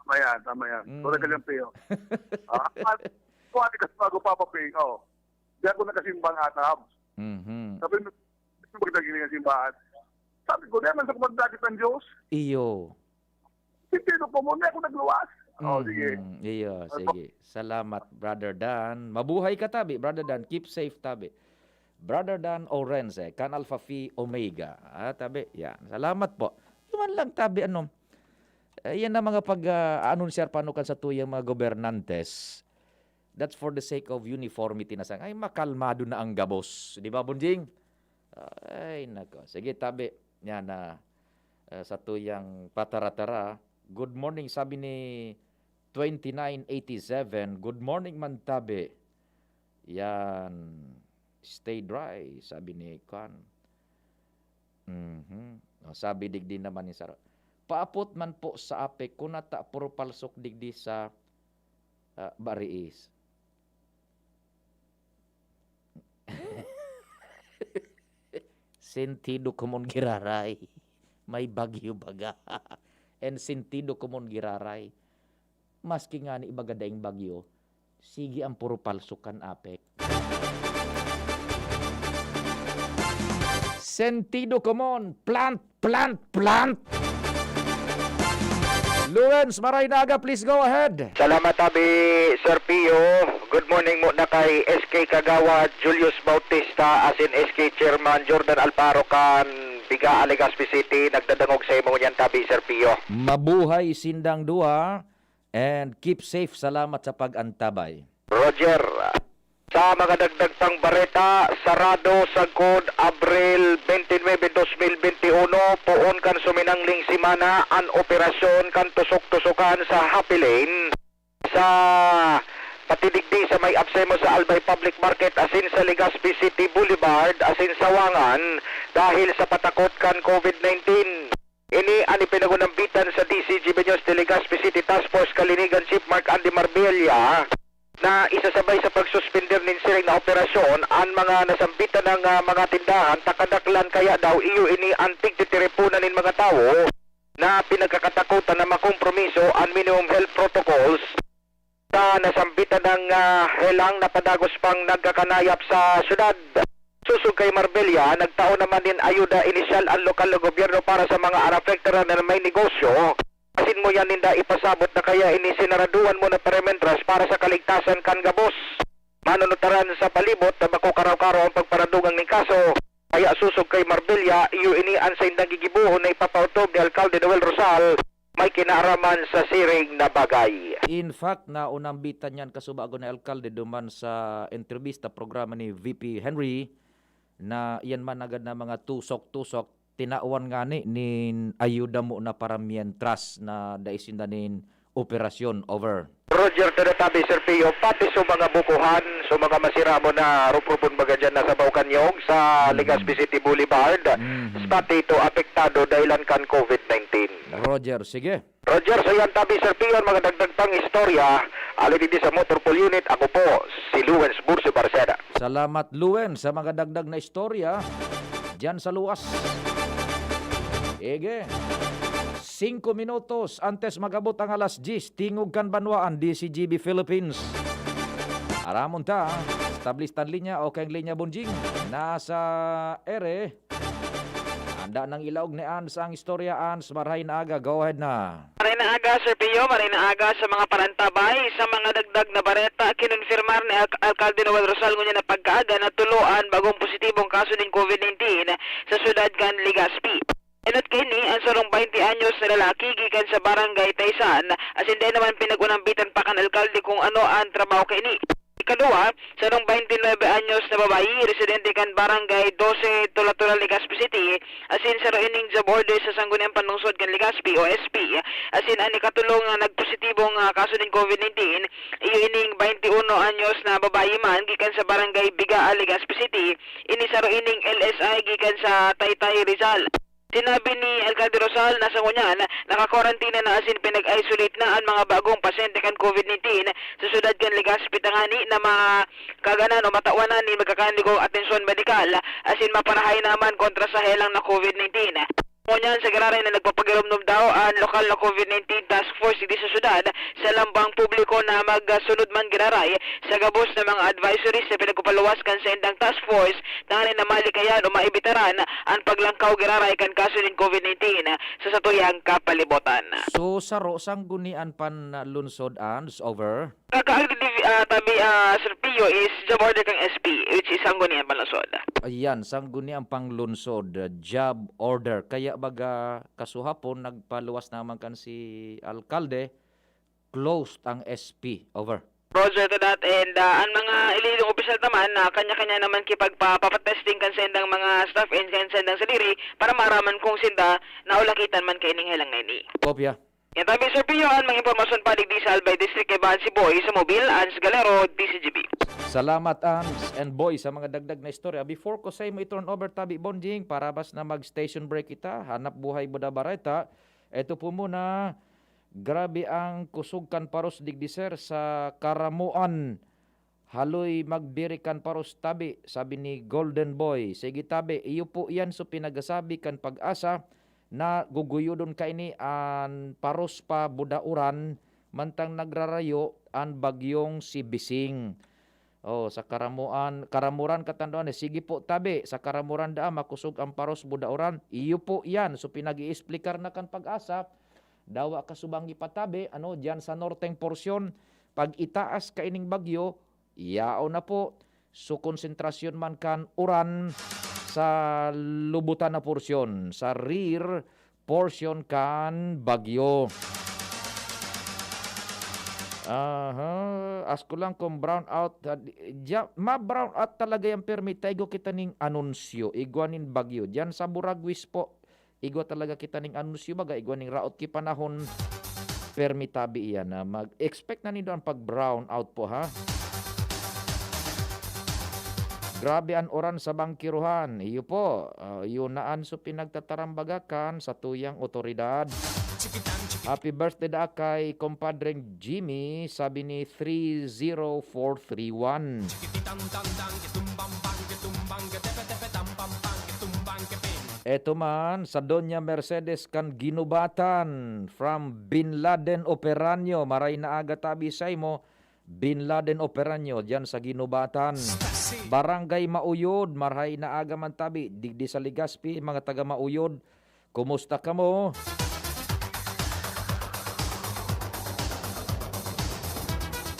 Tama yan. Tulad ka lang, Pio. Kuha ka sa bago papaping, di ako nakasimbang atab. Sabi mo, magdagiling ang simbahan. Sabi ko, naman sa kumagdagit ng Diyos. Iyo. Sentido común, ako nagluwas. Sige. Iyo, sige. Salamat, Brother Dan. Mabuhay ka, tabi, Brother Dan. Keep safe, tabi. Brother Dan Orense, Can Alpha Phi Omega. Tabi, yan. Salamat po. Yuman lang, tabi, yan na mga pag-anunsyer panukan sa tuyang mga gobernantes. That's for the sake of uniformity na sang. Ay, makalmado na ang gabos. Di ba, Bunjing? Ay, nako. Sige, tabi. Yan na. Sa tuyang patara-tara. Good morning, sabi ni 2987. Good morning, man, tabi. Yan. Stay dry, sabi ni Kwan. Sabi digdi naman ni Saro. Paapot man po sa apek, kunata puro palsok digdi sa bariis. Sentido kumon giraray. May bagyo baga. And sentido kumon giraray. Maski nga ni ibagadaing bagyo, sige ang puro palsukan apek. Sentido común, plant. Lawrence Maraynaga, please go ahead. Salamat, tabi, Sir Pio. Good morning muna kay SK Kagawad, Julius Bautista, as in SK Chairman Jordan Alparo kan Biga, Legazpi City. Nagdadangog sa imo yan, tabi, Sir Pio. Mabuhay sindang dua and keep safe. Salamat sa pag-antabay. Roger. Sa mga dagdag pang bareta, sarado sa Code Abril 29, 2021, poon kan suminangling simana ang operasyon kan tusok-tusukan sa Happy Lane sa patidigdi sa may absemo sa Albay Public Market asin sa Legazpi City Boulevard asin sa Wangan dahil sa patakot kan COVID-19. Ini ani pinagunambitan sa DCGB News de Legazpi City Task Force Kalinigan Chief Mark Andy Marbella na isasabay sa pagsuspender nin siring na operasyon ang mga nasambitan ng mga tindahan takadaklan kaya daw iyo ini antig titiripunan nin mga tao na pinagkakatakutan na makompromiso ang minimum health protocols sa nasambitan ng helang na padagos pang nagkakanayap sa syudad. Susug kay Marbella, nagtao naman din ayuda inisyal ang lokal na gobyerno para sa mga unaffected na may negosyo. Asin mo yan ninda ipasabot na kaya inisinaraduan mo na perimetras para sa kaligtasan kan gabos. Manunutaran sa palibot na makukaraw-karaw ang pagparadugang ng kaso. Kaya susog kay Marbella, iyo inian sa indang gigibuhon na ipapautob ni Alcalde Noel Rosal, may kinaaraman sa siring na bagay. In fact, naunambitan yan kasubago na Alcalde duman sa entrevista programa ni VP Henry na yan man agad na mga tusok-tusok tinauan nga ni ayuda mo na para mientras na daisinda nin operasyon over. Roger, tinatabi, Sir Pio, pati sa mga bukuhan, sa mga masira mo na rupupon baga dyan na sa Baukanyog, sa Legazpi City Boulevard, pati ito apektado dahilan kan COVID-19. Roger, sige. Roger, so yan tabi, Sir Pio, mga dagdag pang istorya, alin dito sa Motor Pool Unit, ako po, si Luwens Burso Barceda. Salamat, Luwens, sa mga dagdag na istorya dyan sa luwas. Ege. 5 minutos antes magabot ang alas 10, tingog kan banwaan DCGB Philippines. Aramon ta, established ang linya o kayong linya Bunjing. Nasa ere. Anda ng ilaog ni Ans ang istorya, Ans. Maray na aga, go ahead na. Maray na aga, Sir Pio, maray na aga sa mga parantabay, sa mga dagdag na bareta, kinonfirmar ni Alcalde Noel Rosal ngunya na pagkaaga na tuloan bagong positibong kaso ng COVID-19 sa syudad kan Legazpi. Enot kini ang sarong 20 anyos na lalaki gikan sa barangay Taysan, asin din naman pinagunambitan pa kan alkalde kung ano ang trabaho kini. Ikaduwa, sarong 29 anyos na babayi, residente kan barangay 12 Tula-Tula, Legazpi City, asin saro ining job order sa Sangguniang Panlungsod kan Legazpi o SP, asin ani katulong nagpositibong kaso ng COVID-19, iyo ining 21 anyos na babayi man gikan sa barangay Biga, Legazpi City, ini saro ining LSI gikan sa Taytay, Rizal. Sinabi ni Alcalde Rosal na sa ngunyan, naka-quarantine na asin pinag-isolate na ang mga bagong pasyente kan COVID-19 sa syudad kan Legazpi tangani na mga kaganan o matawanan ni magkakanligong atensyon medikal asin maparahay naman kontra sa helang na COVID-19. Ngunyan sa Gararay na nagpapagiramdom daw ang lokal na COVID-19 task force dito sa syudad sa lambang publiko na magsunod man Gararay sa gabos ng mga advisories na pinagpapaluwas kan sa indang task force na na malikayan o maibitaran ang paglangkaw Gararay kan kaso ng COVID-19 sa satuyang kapalibutan. So saro sang gunian pan lunsod ans over. Kakaagdi tabi Sir Pio is job order kang SP which is ang gunian panlusod. Ayan, sang gunian pang lunsod, job order. Kaya baga kasuhapon nagpaluwas naman kan si alkalde, closed ang SP. Over. Roger to that, and ang mga ililong opisyal naman na kanya-kanya naman kipagpapatesting kan sendang mga staff and kan sendang saliri para maraman kung sinda naulakitan man kay ning helang ngayon. Kopya. Yan tabi Sir Pio, ang mga impormasyon palig di sa Albay District kay Bansi Boy sa Mobile, Ans Galero, DCGB. Salamat Ans and Boy sa mga dagdag na istorya. Before ko say mo i-turn over tabi Bonjing, para bas na mag-station break kita, hanap buhay Buda Bareta. Ito po muna, grabe ang kusugkan paros digdiser sa Karamuan. Haloy magbirikan paros tabi, sabi ni Golden Boy. Sige tabi, iyo po yan so pinagasabi kan pag-asa na guguyodon ka ini an paros pa budauran mantang nagrarayo an bagyong si Bising. Oh, sa Karamuran katandaan sige po tabi sa Karamuran da makusog ang paros budauran. Iyo po yan so pinag-iisplikar na kan pag-asa. Dawa ka subang ipatabi diyan sa norteng porsyon pag itaas ka ining bagyo yao na po so konsentrasyon man kan uran sa lubutan na porsyon, sa rear portion kan bagyo. Asko lang kung brown out, ma-brown out talaga yung permit, taigo kita ning anunsyo, igwanin bagyo. Diyan sa Buragwis po, igwa talaga kita ning anunsyo baga, igwaning raot ki panahon, permitabi iyan na mag-expect na nido ang pag-brown out po ha. Grabe ang oran sa bangkiruhan. Iyo po, yun naan so pinagtatarambagakan sa tuyang otoridad. Happy birthday da kay kompadreng Jimmy, sabi ni 30431. Eto man, sa Doña Mercedes kan ginubatan from Bin Laden Operanyo. Maray na aga tabi say mo, Bin Laden Operanyo, dyan sa ginubatan. Barangay Mauyod, marhay na aga man tabi, digdi sa Ligaspi, mga taga Mauyod. Kumusta ka mo?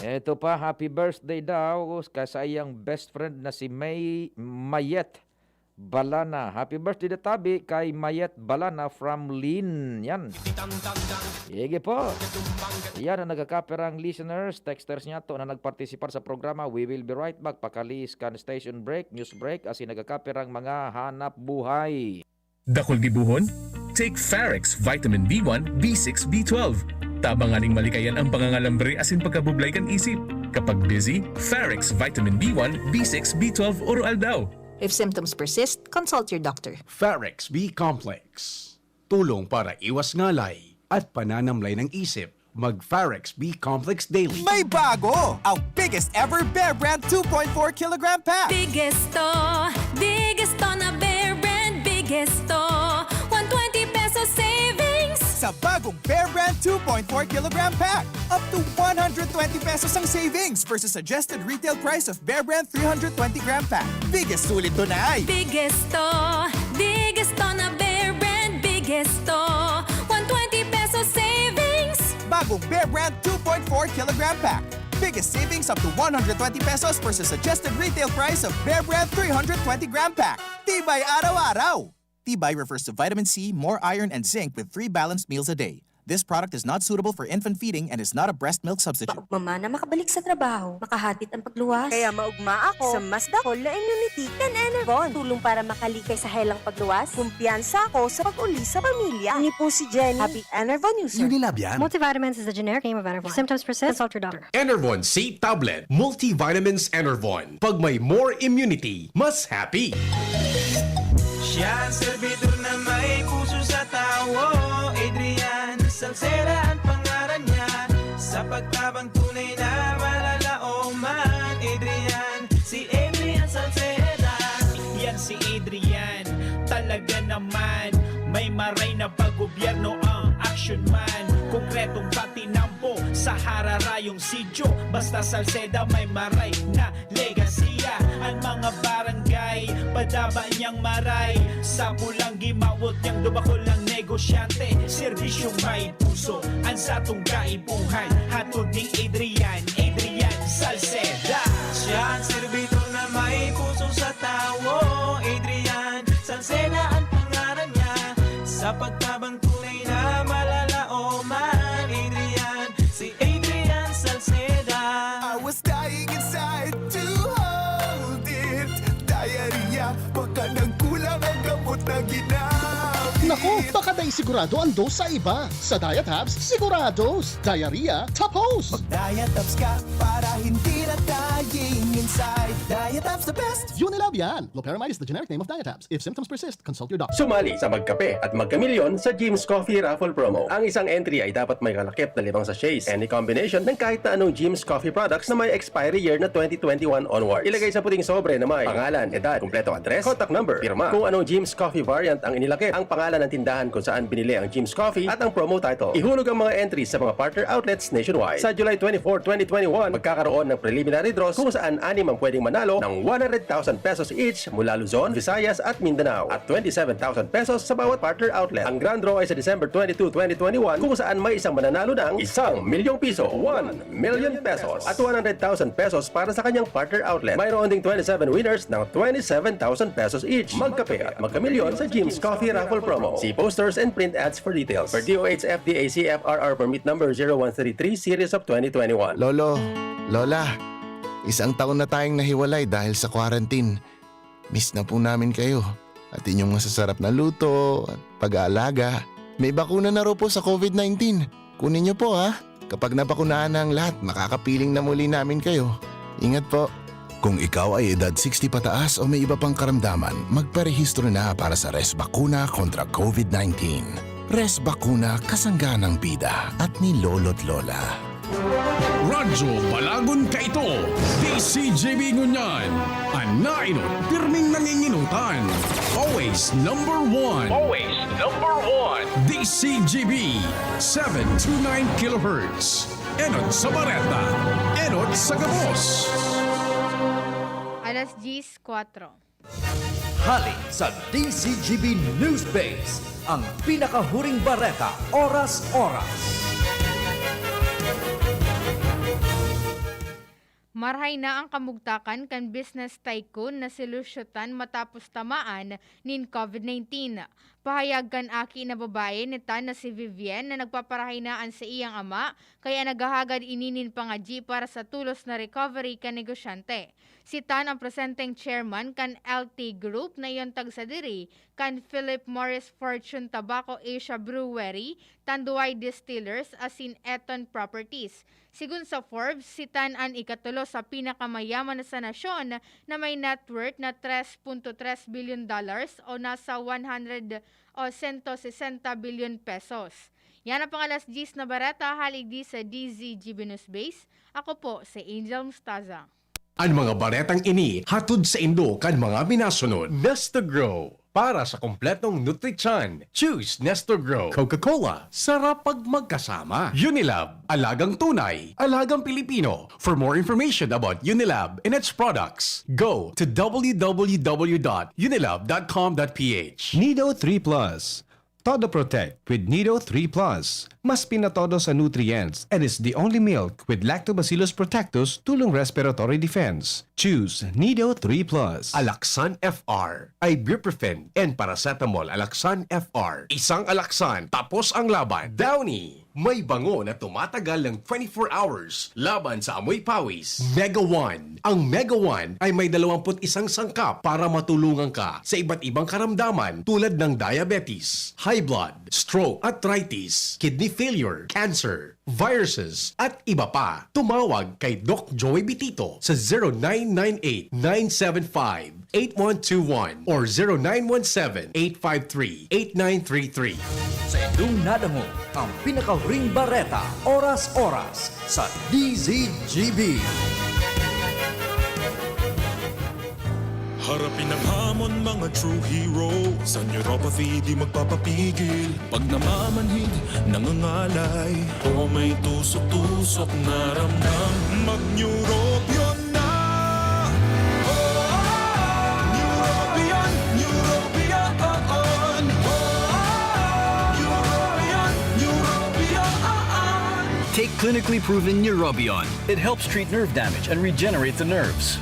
Ito pa, happy birthday daw sa iyang best friend na si Mayet Balana. Happy birthday na tabi kay Mayet Balana from Lin. Yan. Sige po. Yan ang nagkakaperang listeners, texters niya to na nagpartisipar sa programa. We will be right back. Pakalis kan station break, news break, as nagkakaperang mga hanap buhay. Dakol gibuhon? Take Farex Vitamin B1, B6, B12. Tabanganing malikayan ang pangangalambre asin pagkabublay kan isip. Kapag busy, Farex Vitamin B1, B6, B12 oral daw. If symptoms persist, consult your doctor. Farex B Complex. Tulong para iwas ngalay at pananamlay ng isip. Mag-Farex B Complex Daily. May bago! Ang biggest ever Bear Brand 2.4 kilogram pack! Biggest to na Bear Brand, biggest to 120 pesos savings! Sa bagong Bear Brand 2.4 kilogram pack, up to 120 pesos ang savings versus suggested retail price of Bear Brand 320 gram pack. Biggest sulit to na ay! Biggest to na Bear Brand, biggest to 120 pesos savings! Bagong Bear Brand 2.4 kilogram pack. Biggest savings up to 120 pesos versus suggested retail price of Bear Brand 320 gram pack. Tibay araw-araw! Tibay refers to vitamin C, more iron, and zinc with 3 balanced meals a day. This product is not suitable for infant feeding and is not a breast milk substitute. Mama na makabalik sa trabaho, makahatid ang pagluwas. Kaya maugma ako sa mas dakol na immunity kan Enervon. Tulong para makalikay sa helang pagluwas. Kumpiyansa ako sa pag-uli sa pamilya. Ni po si Jenny. Happy Enervon user. Unilab yan. Multivitamins is the generic name of Enervon. If symptoms persist, consult your doctor. Enervon C Tablet. Multivitamins Enervon. Pag may more immunity, mas happy. Siya ang servidor na may puso sa tao. Adrian Salcera ang pangalan niya. Sa pagtabang tunay na malalaoman. Adrian, si Adrian Salcera. Yan si Adrian, talaga naman May maray na pag-gobyerno ang action man. Konkretong patinampo sa hararayong sidyo. Basta Salceda may maray na legasiya. Ang mga barangay padaba niyang maray. Sa pulang gimawot niyang dubakol ng negosyante. Serbisyong may puso ang satong kaibuhan. Hatod ning Adrian Salceda. Siya ang servidor na may puso sa tao. Adrian Salceda ang pangalan niya. Sa pagtabang tunay na malalaoman. Si Adrian Salceda. I was dying inside to hold it. Diarrhea, baka nagkulang ang gamot na ginamit. Naku, baka dahil sigurado ang dose sa iba. Sa Diet Hubs, sigurados. Diarrhea, tapos. Diet Hubs ka para hindi na dying inside. Diet Hubs the best. Unilab yan. Loperamide is the generic name of Diet Hubs. If symptoms persist, consult your doctor. Sumali sa Magkape at Magkamilyon sa Jim's Coffee Raffle Promo. Ang isang entry ay dapat may kalakip na 5 sachets. Any combination ng kahit na anong Jim's Coffee products na may expiry year na 2021 onwards. Ilagay sa puting sobre na may pangalan, edad, kumpletong address, contact number, firma, kung anong Jim's Coffee variant ang inilakip, ang pangalan ng tindahan kung saan binili ang Jim's Coffee at ang promo title. Ihulog ang mga entries sa mga partner outlets nationwide. Sa July 24, 2021, magkakaroon ng preliminary draws kung saan 6 ang pwedeng manalo ng 100,000 pesos each mula Luzon, Visayas at Mindanao at 27,000 pesos sa bawat partner outlet. Ang grand draw ay sa December 22, 2021 kung saan may isang mananalo ng 1 milyong piso, 1 million pesos at 100,000 pesos para sa kanyang partner outlet. Mayroon ding 27 winners ng 27,000 pesos each. Magkape at magkamilyon sa Jim's Coffee Raffle Promo. See posters and print ads for details. Per DOH FDA CFRR permit number 0133 series of 2021. Lolo, Lola, isang taon na tayong nahiwalay dahil sa quarantine. Miss na po namin kayo at inyong masasarap na luto at pag-aalaga. May bakuna na raw po sa COVID-19. Kunin niyo po ha. Kapag nabakunahan na ang lahat, makakapiling na muli namin kayo. Ingat po. Kung ikaw ay edad 60 pataas o may iba pang karamdaman, magparehistro na para sa Res Bakuna kontra COVID-19. Res Bakuna, kasangga ng bida at ni Lolo't Lola. Radyo Balagon ka ito. DCJB Ngunyan. Anainot, pirming nanginginutan. Always number one. Always number one. DCJB 729 kHz. Enot sa Bareta. Enot sa Gabos. Alas 10:04. Halik sa DCGB News Base, ang pinakahuring bareta oras-oras. Marhay na ang kamugtakan kan business tycoon na silusyutan matapos tamaan nin COVID-19. Pahayag kan aki na babae nita na si Vivienne na nagpaparahinaan sa iyang ama kaya naghahagad ininin pangaji para sa tulos na recovery kan negosyante. Si Tan ang presenteng chairman kan LT Group na iyon tagsadiri kan Philip Morris Fortune Tobacco Asia Brewery, Tanduay Distillers asin Eton Properties. Sigun sa Forbes, si Tan ang ikatulo sa pinakamayaman na sa nasyon na may net worth na $3.3 billion o nasa 160 billion pesos. Yan ang pangalas 10 na barata, haligi sa DZGB News Base. Ako po si Angel Mustaza. Ang mga baretang ini hatod sa Indo kan mga minasunod. Nestor Grow. Para sa kompletong nutrisyon, choose Nestor Grow. Coca-Cola, sarap pag magkasama. Unilab, alagang tunay, alagang Pilipino. For more information about Unilab and its products, go to www.unilab.com.ph. Nido 3 Plus. Todo Protect with Nido 3 Plus. Mas pinatodo sa nutrients and is the only milk with Lactobacillus protectus tulong respiratory defense. Choose Nido 3 Plus. Alaxan FR, ibuprofen, and paracetamol Alaxan FR. Isang Alaxan, tapos ang laban. Downy, may bango na tumatagal ng 24 hours laban sa amoy pawis. Mega One. Ang Mega One ay may 21 sangkap para matulungan ka sa iba't ibang karamdaman tulad ng diabetes, high blood, stroke, arthritis, kidney failure, cancer, viruses, at iba pa. Tumawag kay Doc Joey Bitito sa 0998-975-8121 or 0917-853-8933. Sa inyong nadamo, ang pinakahuring bareta oras-oras sa DZGB. Harapin ang hamon hamon mga true hero. Sa neuropathy di magpapapigil. Pag namamanhid, nangangalay, o may tusok-tusok na ramdam, mag-Neurobion na. Neurobion, Neurobion, Neurobion, Neurobion. Take clinically proven Neurobion. It helps treat nerve damage and regenerate the nerves.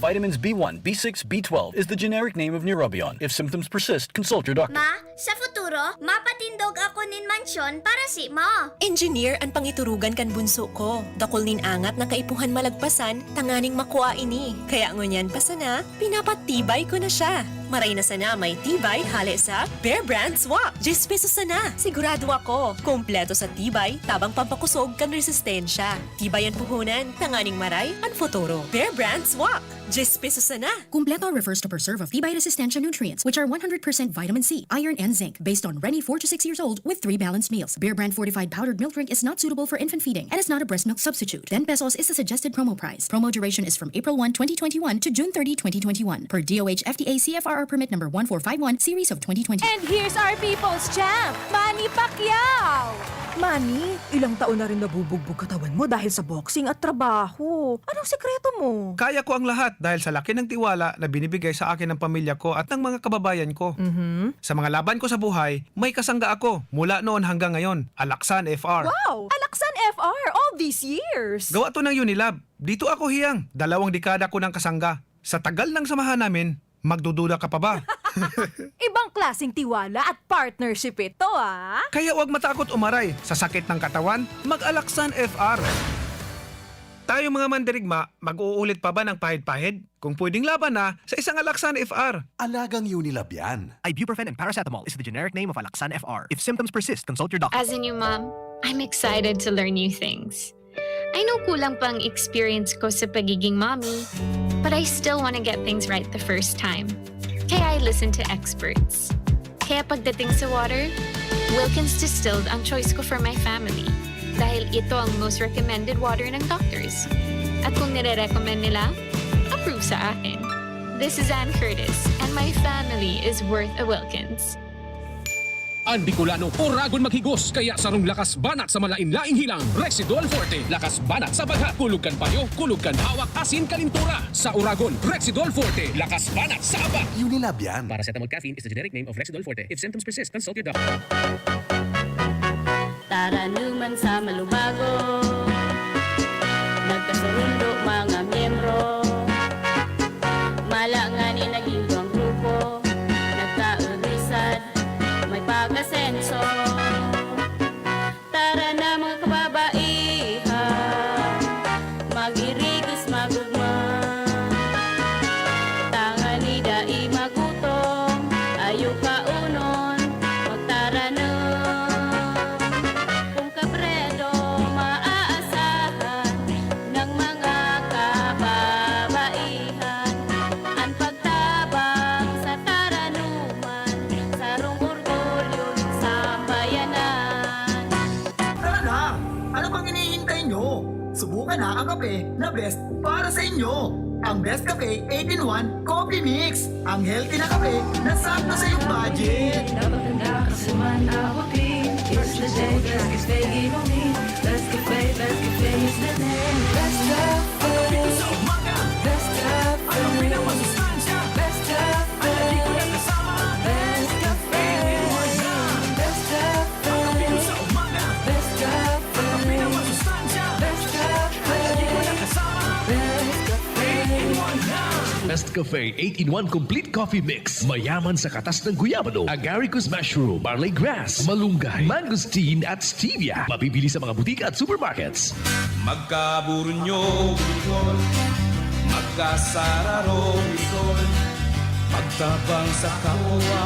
Vitamins B1, B6, B12 is the generic name of Neurobion. If symptoms persist, consult your doctor. Ma, sa futuro, mapatindog ako nin mansyon para si mo. Engineer ang pangiturugan kan bunso ko. Dakol nin angat na kaipuhan malagpasan, tanganing makuha ini. Kaya ngunyan pa sana, pinapatibay ko na siya. Maray na sana may tibay hali sa Bear Brand Swak. 10 pesos sana. Sigurado ako. Kompleto sa tibay, tabang pampakusog kan resistensya. Tibay ang puhunan, tanganing maray, ang futuro. Bear Brand Swak. 10 pesos sana. Kumpleto refers to preserve of Tibay resistensya nutrients, which are 100% vitamin C, iron, and zinc, based on Rennie 4 to 6 years old with 3 balanced meals. Bear Brand fortified powdered milk drink is not suitable for infant feeding and is not a breast milk substitute. 10 pesos is the suggested promo price. Promo duration is from April 1, 2021 to June 30, 2021. Per DOH FDA CFRR permit number 1451, series of 2020. And here's our people's champ, Manny Pacquiao! Manny, ilang taon na rin nabubugbog katawan mo dahil sa boxing at trabaho. Anong sekreto mo? Kaya ko ang lahat dahil sa laki ng tiwala na binibigay sa akin ng pamilya ko at ng mga kababayan ko. Sa mga laban ko sa buhay, may kasangga ako mula noon hanggang ngayon. Alaksan FR. Wow! Alaksan FR all these years! Gawa to ng Unilab. Dito ako hiyang. 2 dekada ko ng kasangga. Sa tagal ng samahan namin, magdududa ka pa ba? Ibang klaseng tiwala at partnership ito, ah! Kaya huwag matakot umaray. Sa sakit ng katawan, mag-Alaksan FR. Tayo mga mandirigma, mag-uulit pa ba ng pahid-pahid? Kung pwedeng laban na, sa isang Alaksan FR. Alagang Unilab yan. Ibuprofen and paracetamol is the generic name of Alaksan FR. If symptoms persist, consult your doctor. As a new mom, I'm excited to learn new things. I know kulang pang experience ko sa pagiging mommy, but I still want to get things right the first time. Kaya I listen to experts. Kaya pagdating sa water, Wilkins Distilled ang choice ko for my family dahil ito ang most recommended water ng doctors. At kung nire-recommend nila, approve sa akin. This is Ann Curtis and my family is worth a Wilkins. Ang Bicolano, oragon maghigos, kaya sarong lakas banat sa malain-laing hilang. Rexidol Forte, lakas banat sa bagha. Kulog kan payo, kulog kan hawak, asin kalintura. Sa oragon, Rexidol Forte, lakas banat sa aba. Unilab yan. Paracetamol caffeine is the generic name of Rexidol Forte. If symptoms persist, consult your doctor. Taranuman sa Malubago, nagkasundo mga miyembro, malangani naging duwang grupo, nagkaudrisad, may pag-asenso. Tara na mga kababaihan, mag-irigis magugma, tangani dai magutong, ayo kaunon, magtara na. Kung kabredo maaasahan ng mga kababaihan, ang pagtabang sa taranuman, sarong orgulyo sa bayanan. Tara na! Ano bang hinihintay nyo? Subukan na ang kape na best para sa inyo. Ang Best Cafe 8-in-1 Coffee Mix. Ang healthy na kape na sakto sa iyong budget. It's the day, it's baby on me. Best Cafe is the name. Best Cafe, Best Cafe, Best Cafe, Best Cafe, Best Cafe, Best Cafe, Best Cafe 8-in-1 Complete Coffee Mix. Mayaman sa katas ng guyabano, agaricus mushroom, barley grass, malunggay, mangosteen at stevia. Mabibili sa mga butika at supermarkets. Magkaburunyo, Bicol. Magkasararo, Bicol. Pagtabang sa kawa,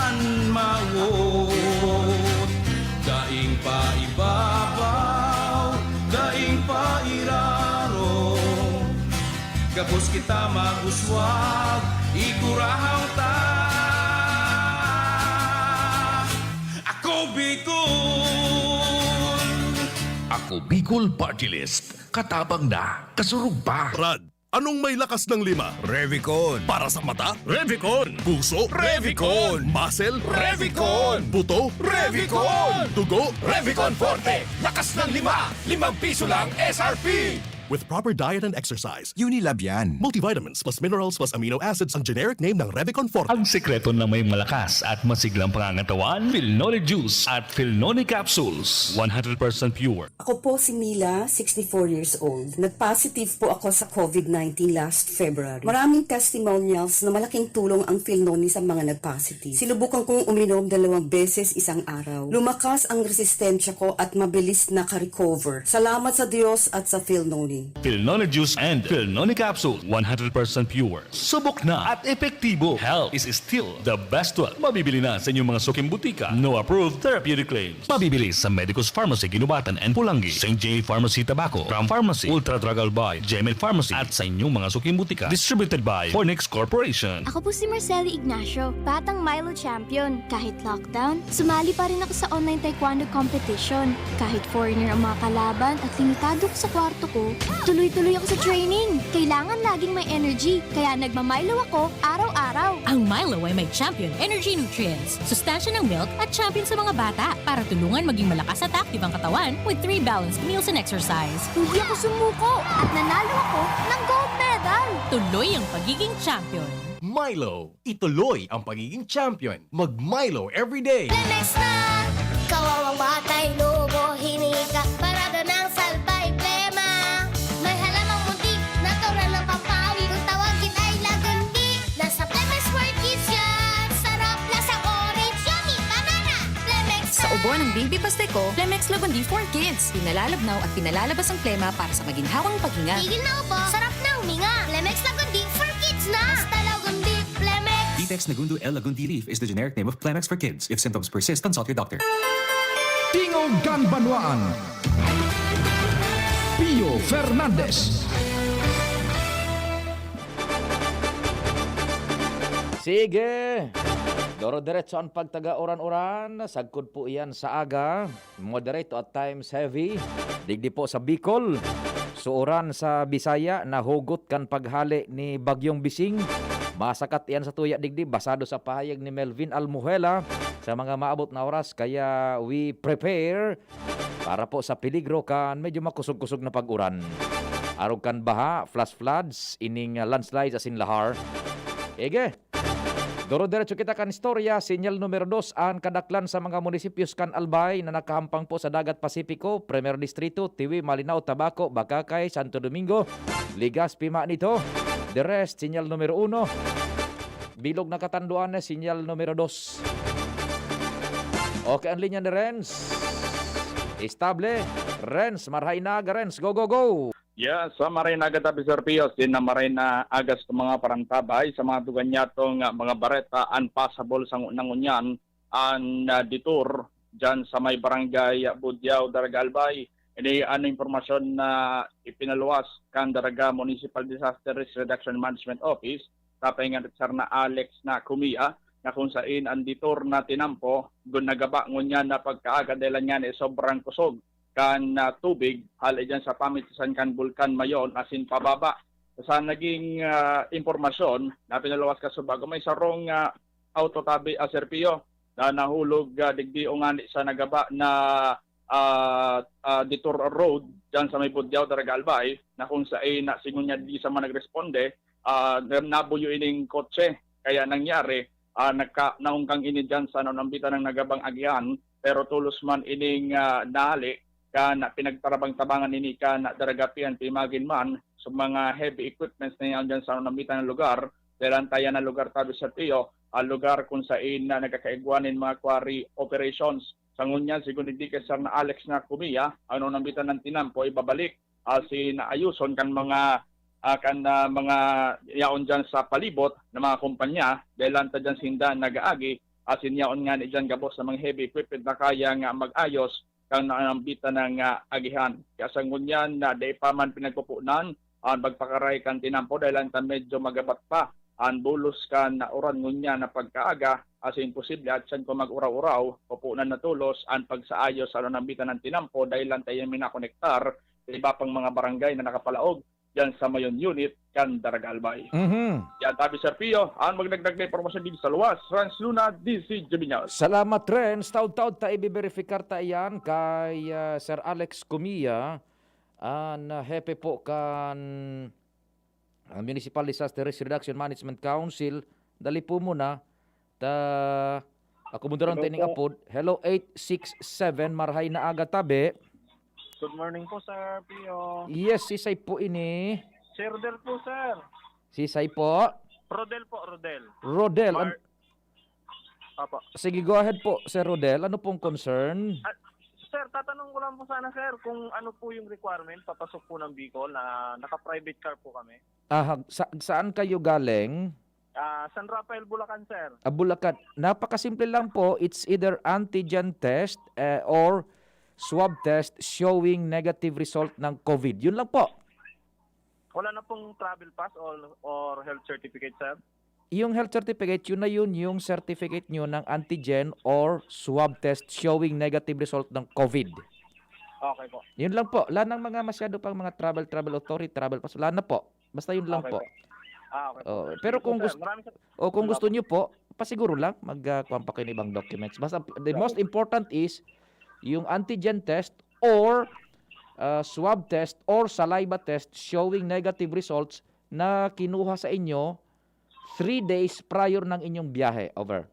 anmawot. Daing pa ibabaw, daing pa iraro. Gapos kita maguswag, ikurahaw ta. Ako Bicol! Ako Bicol Party List. Katabang na, kasurug pa. Brad, Anong may lakas ng 5? Revicon. Para sa mata? Revicon. Puso? Revicon. Muscle? Revicon. Buto? Revicon. Dugo? Revicon Forte! Lakas ng 5! 5 piso lang SRP! With proper diet and exercise, Unilab yan. multivitamins plus minerals plus amino acids ang generic name ng Revicon Forte. Ang sekreto ng may malakas at masiglang pangangatawan, Philnoni Juice at Philnoni Capsules. 100% pure. Ako po si Mila, 64 years old. Nag-positive po ako sa COVID-19 last February. Maraming testimonials na malaking tulong ang Philnoni sa mga nag-positive. Sinubukan kong uminom 2 beses isang araw. Lumakas ang resistensya ko at mabilis naka-recover. Salamat sa Diyos at sa Philnoni. Philnoni Juice and Philnoni Capsule. 100% pure. Subok na at epektibo. Health is still the best one. Mabibili na sa inyong mga suking butika. No approved therapeutic claims. Mabibili sa Medicus Pharmacy, Ginubatan and Pulangi. St. J. Pharmacy, Tabaco. Ram Pharmacy. Ultra Drug Albay. Gemel Pharmacy. At sa inyong mga suking butika. Distributed by Fornix Corporation. Ako po si Marceli Ignacio, batang Milo champion. Kahit lockdown, sumali pa rin ako sa online taekwondo competition. Kahit foreigner ang mga kalaban at limitado ko sa kwarto ko, tuloy-tuloy ako sa training. Kailangan laging may energy, kaya nagmamilo ako araw-araw. Ang Milo ay may champion energy nutrients, sustansya ng milk at champion sa mga bata para tulungan maging malakas at active ang katawan with 3 balanced meals and exercise. Hindi ako sumuko at nanalo ako ng gold medal. Tuloy ang pagiging champion. Milo, ituloy ang pagiging champion. Mag-Milo everyday. Lemex na! Kawawang batay, lumo, hinika, parada ng salbay, plema. May halamang muntik, natural ng pampawi. Kung tawagin ay lagundi, nasa Lemex for Kids yan. Sarap, lasang orange, yummy, banana. Lemex na! Sa ubo ng baby Pasteco, Flemex Lagundi for Kids. Pinalalabnaw at pinalalabas ang plema para sa maginhawang paghinga. Tigil na upo, sarap na huminga. Lemex Lagundi for Kids na! Basta Lagundi, Lemex. Vitex Nagundu L. Lagundi Leaf is the generic name of Plemex for kids. If symptoms persist, consult your doctor. Tingog Ganbanwaan. Pio Fernandez. Sige! Doro-diretso ang pagtaga-oran-oran. Sagkod po iyan sa aga. Moderate at times heavy. Digdi po sa Bicol. Suuran sa Bisaya. Nahugot kan paghali ni Bagyong Bising. Masakat iyan sa tuya digdi. Basado sa pahayag ni Melvin Almuhela. Sa mga maabot na oras. Kaya we prepare para po sa peligro kan medyo makusog-kusog na pag-uran. Arog kan baha, flash floods, ining landslides asin lahar. Ege! Doro-diretso kita kan istorya, sinyal numero 2 ang kadaklan sa mga munisipios kan Albay na nakahampang po sa Dagat Pasipiko, Primer Distrito, Tiwi, Malinao, Tabaco, Bakakay, Santo Domingo, Ligas, Pima nito. The rest, sinyal numero 1. Bilog na katanduan na sinyal numero 2. Okay, ang linya ni Renz. Estable. Renz, marhay na aga, Renz. Go, go, go! Yeah, sa maray na agad Sir Pios, din na maray na agas ng mga parantabay sa mga tuganyatong mga bareta unpassable sa nangunyan an ditur dyan sa may barangay Budyaw, Daraga Albay. Ini ano impormasyon na ipinaluwas kan Daraga Municipal Disaster Risk Reduction Management Office tapay nga sir na Alex na Kumia na kung saan ang ditur na tinampo gunagaba ngunyan na pagkaagadalan nga ni sobrang kusog kan tubig halay dyan sa pamitisan kan Bulkan Mayon asin pababa. Sa naging impormasyon na pinaluwas ka subago may sarong autotabi Serpio na nahulog digdi o ngani sa nagaba na Detour Road dyan sa may Budyaw, Daraga Albay na kung saan singunya di sa man nagresponde nabuyo ining kotse kaya nangyari naungkang ini dyan sa nanambitan ng nagabang agian pero tulos man ining nali na pinagtarabang-tabangan ini na daragapian pimagin man sa mga heavy equipments na yan dyan sa namitan ng lugar dahil antayan na lugar tabi sa Tiyo ang lugar kung saan na nagkakaigwanin mga quarry operations sa ngunyan sigun hindi kasar na Alex na Kumia ano namitan ng tinampo ibabalik si naayuson kan mga mga yaon dyan sa palibot ng mga kumpanya dahil anta dyan sinda nagaagi asin yaon nga ni dyan gabos sa mga heavy equipment na kaya nga mag-ayos kang naambita ng agihan. Kaya sa ngunyan na day pa man pinagpupunan, ang magpakaray kan tinampo dahil ang medyo magabat pa. Ang bulos kan na oran ngunyan na pagkaaga, as imposible at saan ko mag-uraw-uraw, pupunan na tulos, ang pagsaayos sa nambita ng tinampo dahil lang tayo minakonektar sa iba pang mga barangay na nakapalaog yan sa mayon unit kan Daragalbay. Yan tabi Sir Pio, ang magdagdag na impormasyon din sa luwas, Rans Luna, DC Jaminas. Salamat rin. Taud-taud ta i-verificar ta iyan kay Sir Alex Cumia, ang hepe po kan Municipal Disaster Risk Reduction Management Council. Dali po muna. Ako mo doon tining apod. Hello 867 marhay na aga tabi. Good morning po, Sir Pio. Yes, sisay po ini. Si Rodel po, sir. Sisay po. Rodel po, Rodel. Rodel. Apo. Sige, go ahead po, Sir Rodel. Ano pong concern? Sir, tatanong ko lang po sana, sir, kung ano po yung requirement papasok po ng Bicol na naka-private car po kami. Saan kayo galing? San Rafael, Bulacan, sir. Bulacan. Napakasimple lang po. It's either antigen test or swab test showing negative result ng COVID. Yun lang po. Wala na pong travel pass or health certificate, sir? Yung health certificate, yun na yun yung certificate nyo ng antigen or swab test showing negative result ng COVID. Okay po. Yun lang po. Wala nang mga masyado pang mga travel authority, travel pass. Wala na po. Basta yun lang Okay po. Okay po. Pero kung Sir, kung gusto niyo po, pasiguro lang magkuha pa kayo ng ibang documents. Basta the most important is yung antigen test or swab test or saliva test showing negative results na kinuha sa inyo 3 days prior ng inyong biyahe. Over.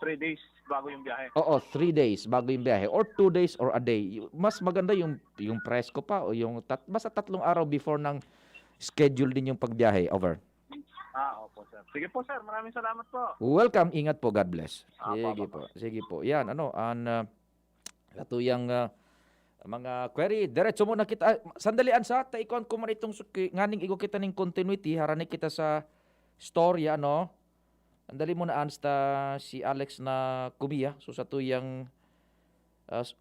3 days bago yung biyahe. Oo, 3 days bago yung biyahe or 2 days or a day. Mas maganda yung presko pa o yung basta 3 araw before ng schedule din yung pagbiyahe. Over. Opo, sir. Sige po, sir. Maraming salamat po. Welcome. Ingat po. God bless. Sige po. Sige po. Yan, katuyang mga query. Diretso muna kita. Sandalian sa, taikon ko man itong nganing igo kita ng continuity. Harani kita sa storya, no? Andali muna ansta si Alex na Cumia. So sa tuyang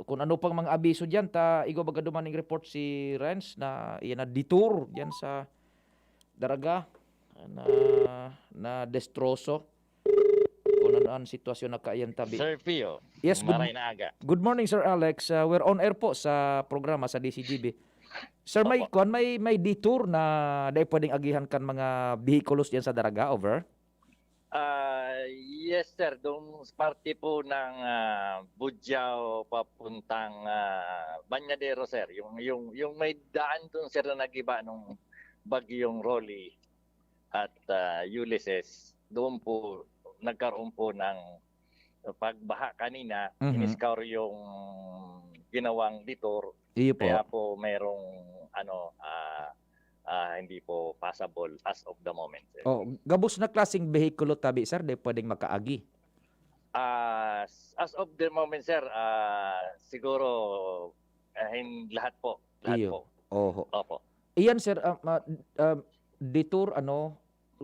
kung ano pang mga abiso diyan igo baga dumaning report si Renz na iyan na detour diyan sa Daraga na destroso. Kung ano ang sitwasyon na kaayan tabi. Sir Pio, yes, maray na aga. Good morning, Sir Alex. We're on air po sa programa sa DCGB. Sir, may detour na dahil pwedeng agihan kan mga vehikulos diyan sa Daraga. Over. Yes, sir. Doon parte po ng Budyao papuntang Banyadero, sir. Yung may daan doon, sir, na nagiba nung bagyong Rolly at Ulysses. Doon po nagkaroon po ng pagbaha kanina. Iniskaur yung ginawang detour. Kaya po mayroong hindi po passable as of the moment, sir. Gabos na klaseng behikulo tabi, sir, di pwedeng makaagi. As of the moment, sir, siguro lahat po. Opo. Iyan, sir, detour,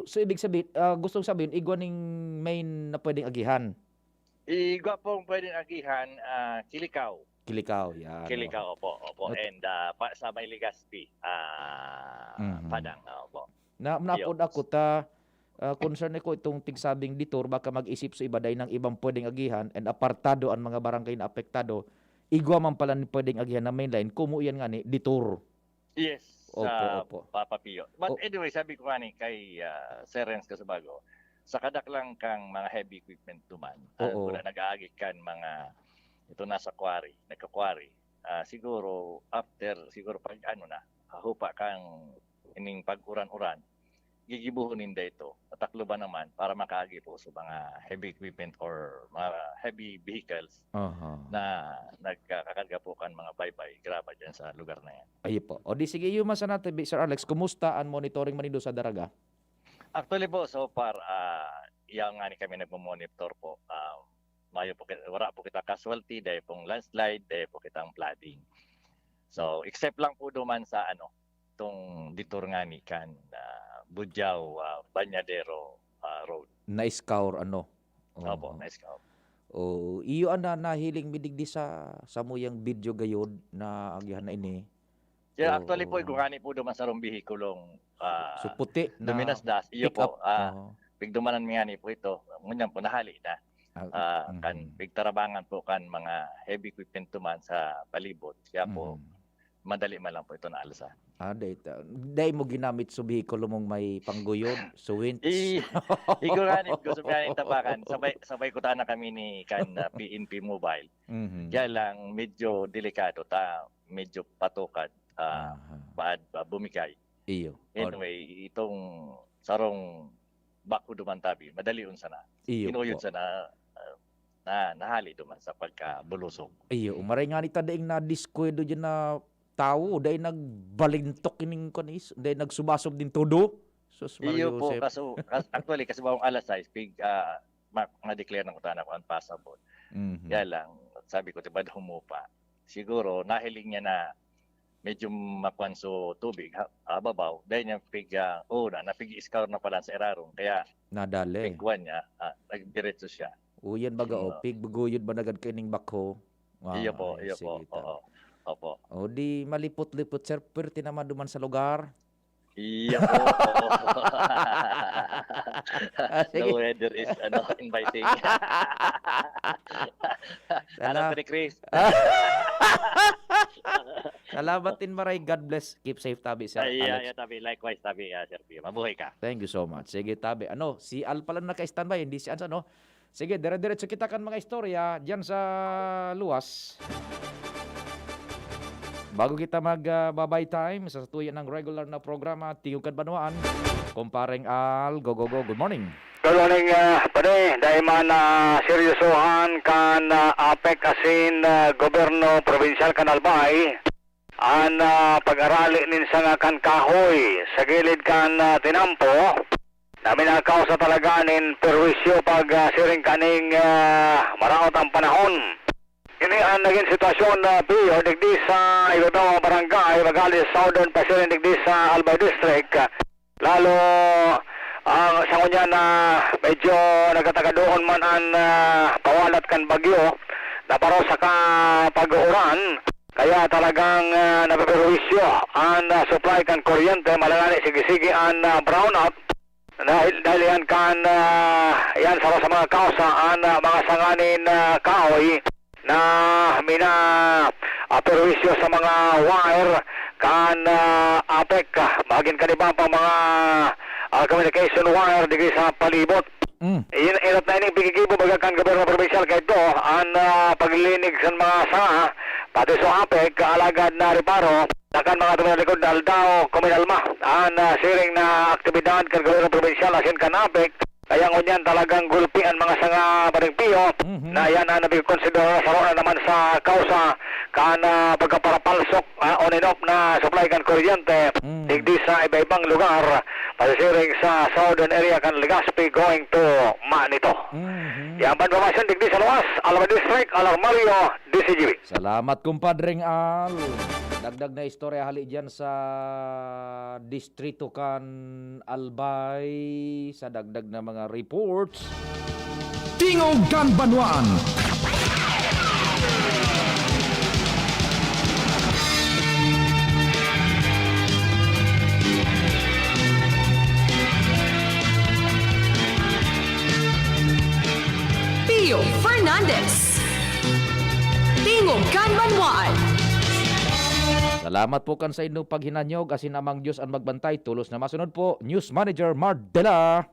so ibig sabihin, gustong sabihin, igwaning main na pwedeng agihan. Igwa pong pwedeng agihan, Kilikaw. Yan. Kilikaw, opo. And sa may Legazpi, Padang, opo. Naapod ako concern ko itong tigsabing detour, baka mag-isip sa iba dahil ng ibang pwedeng agihan and apartado ang mga barangay na apektado. Igwa man pala ni pwedeng agihan na mainline, kumuyan nga ni detour. Yes, opo. Papa Pio. But anyway, sabi ko nga ni kay Sir Renz Casabago, sa kadaklang kang mga heavy equipment tuman, wala nag-aagi kan mga ito nasa quarry, nagka-quarry. Siguro siguro pag hupa kang ining pag-uran-uran, gigibuhunin dito at takluban naman para makaagi po sa mga heavy equipment or mga heavy vehicles na nagkakakarga po kan mga baybay, graba dyan sa lugar na yan. Ay po. O di sige, yung masa natin, Sir Alex, kumusta ang monitoring manido sa Daraga? Actually po, so far, yang nga ni kami nagmo-monitor po, wala po kita casualty, dahil pong landslide, dahil po kitang flooding. So, except lang po duman sa itong detour nga ni kan Budyao, Banyadero Road. Na-scour, Opo, na-scour. Iyo nahiling midigdi sa muyang video gayod na agihan na ini. Yeah, actually po, gungani po duman sa rong bihikulong so puti na Dominas Das. Iyo po, pigdumanan nga ni po ito. Ngunyan po, nahali na. Kan pigtarabangan po kan mga heavy equipment tuman sa palibot. Kaya po, madali man lang po ito na alsa. Day mo ginamit sa bihikulo mong may pangguyod, suwint. Iguranip ko sa biyahe tabakan. Sabay ko na kami ni PNP Mobile. Kaya lang medyo delikado medyo patukan bumikay. Iyo. Anyway, itong sarong bako dumantabi, madali unsa na. Iyo. Inuyod sa nahali duman sa pagkabulusog. Iyo, umaray nga ni tadaing na diskwado dyan na tao, dahil nagbalintok ining konis, dahil nagsubasog din todo. Iyo po, actually, kasi bawang alas 6, na-declare ng utana ko unpassable. Kaya lang, sabi ko, diba humupa. Siguro, nahiling niya na medyo makwanso tubig, babaw, dahil niya napig-iskaw na pala sa erarong. Kaya, nadali. pigwan niya, nagdiretso siya. Uyan baga, pigbuguyod ba nagad kaining bakho? Iyo po, Opo. O di malipot-lipot, sir, pero tinama duman sa lugar. Iya po. The weather is inviting. Salamat, Chris. Salamat din maray. God bless. Keep safe, tabi, sir. Alex. Tabi. Likewise, tabi, Sir Pio. Mabuhay ka. Thank you so much. Sige, tabi. Si Al pala naka-standby, hindi si Ansa, no? Sige, dire-diretso kita kan mga istorya dyan sa luwas. Bago kita magbabay time sa tuyan ng regular na programa, Tingog Kanbanwaan, kumparing Al, go. Good morning. Good morning, pare. Dahil man seryosohan kan APEC asin goberno provincial kan Albay, an pag-arali ninsa nga kan kahoy sa gilid kan tinampo, namin nakausa talaga nin perwisyo pag siring kaning maraot ang panahon. Ini ang naging sitwasyon na Pio, digdi sa Igodawa Barangay, Magalis, Southern Pasirin, digdi sa Albay District. Lalo, ang sangon niya na medyo nagkatagadoon man ang pawalat kan bagyo na paro sa pag-uuran. Kaya talagang napaperwisyo ang supply kan kuryente, malangani sige-sige ang brownout. Dahil yan kan, yan sa mga kausa, ang mga sanganin kahoy, na mina perwisyo sa mga wire kan APEC bagin kanibang pang mga communication wire digay sa palibot. Inat na ining pigigibo baga kan gobyerno provincial kay ito ang paglinig sa mga sanga pati sa APEC alagad na reparo takan mga tumalikod na Aldao Kominalma ang siring na aktibidad kan gobyerno provincial asin kan APEC. Kaya ngunyan talagang gulpi ang mga sanga Bading Pio na yan ang nabikonsidera sa roon naman sa kausa kan pagkaparapalsok on and off na supply kan kuryente digdi sa iba-ibang lugar pasisiring sa southern area kan Legazpi going to Manito. Yang panpamasyon digdi sa luwas Albay District, Alarmario, DCGB. Salamat kumpadring Al. Dagdag na istorya hali dyan sa distrito kan Albay sa dagdag na mga reports. Tingog Kanbanwaan. Pio Fernandez. Tingog Kanbanwaan. Salamat po kan sa inyong paghinanyog asin amang Diyos ang magbantay tulos na masunod po News Manager Mardela.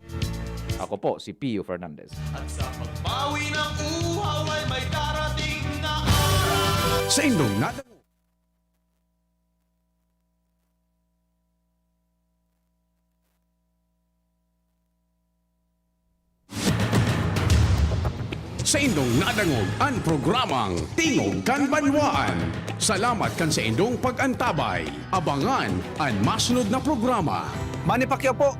Ako po si Pio Fernandez. At sa pagbawi ng uhaw ay may darating na araw. Sa inyong nadango. Sa indong nadangog ang programang Tingog Kanbanwaan. Salamat kan sa indong pag-antabay. Abangan ang masunod na programa. Manny Pacquiao po.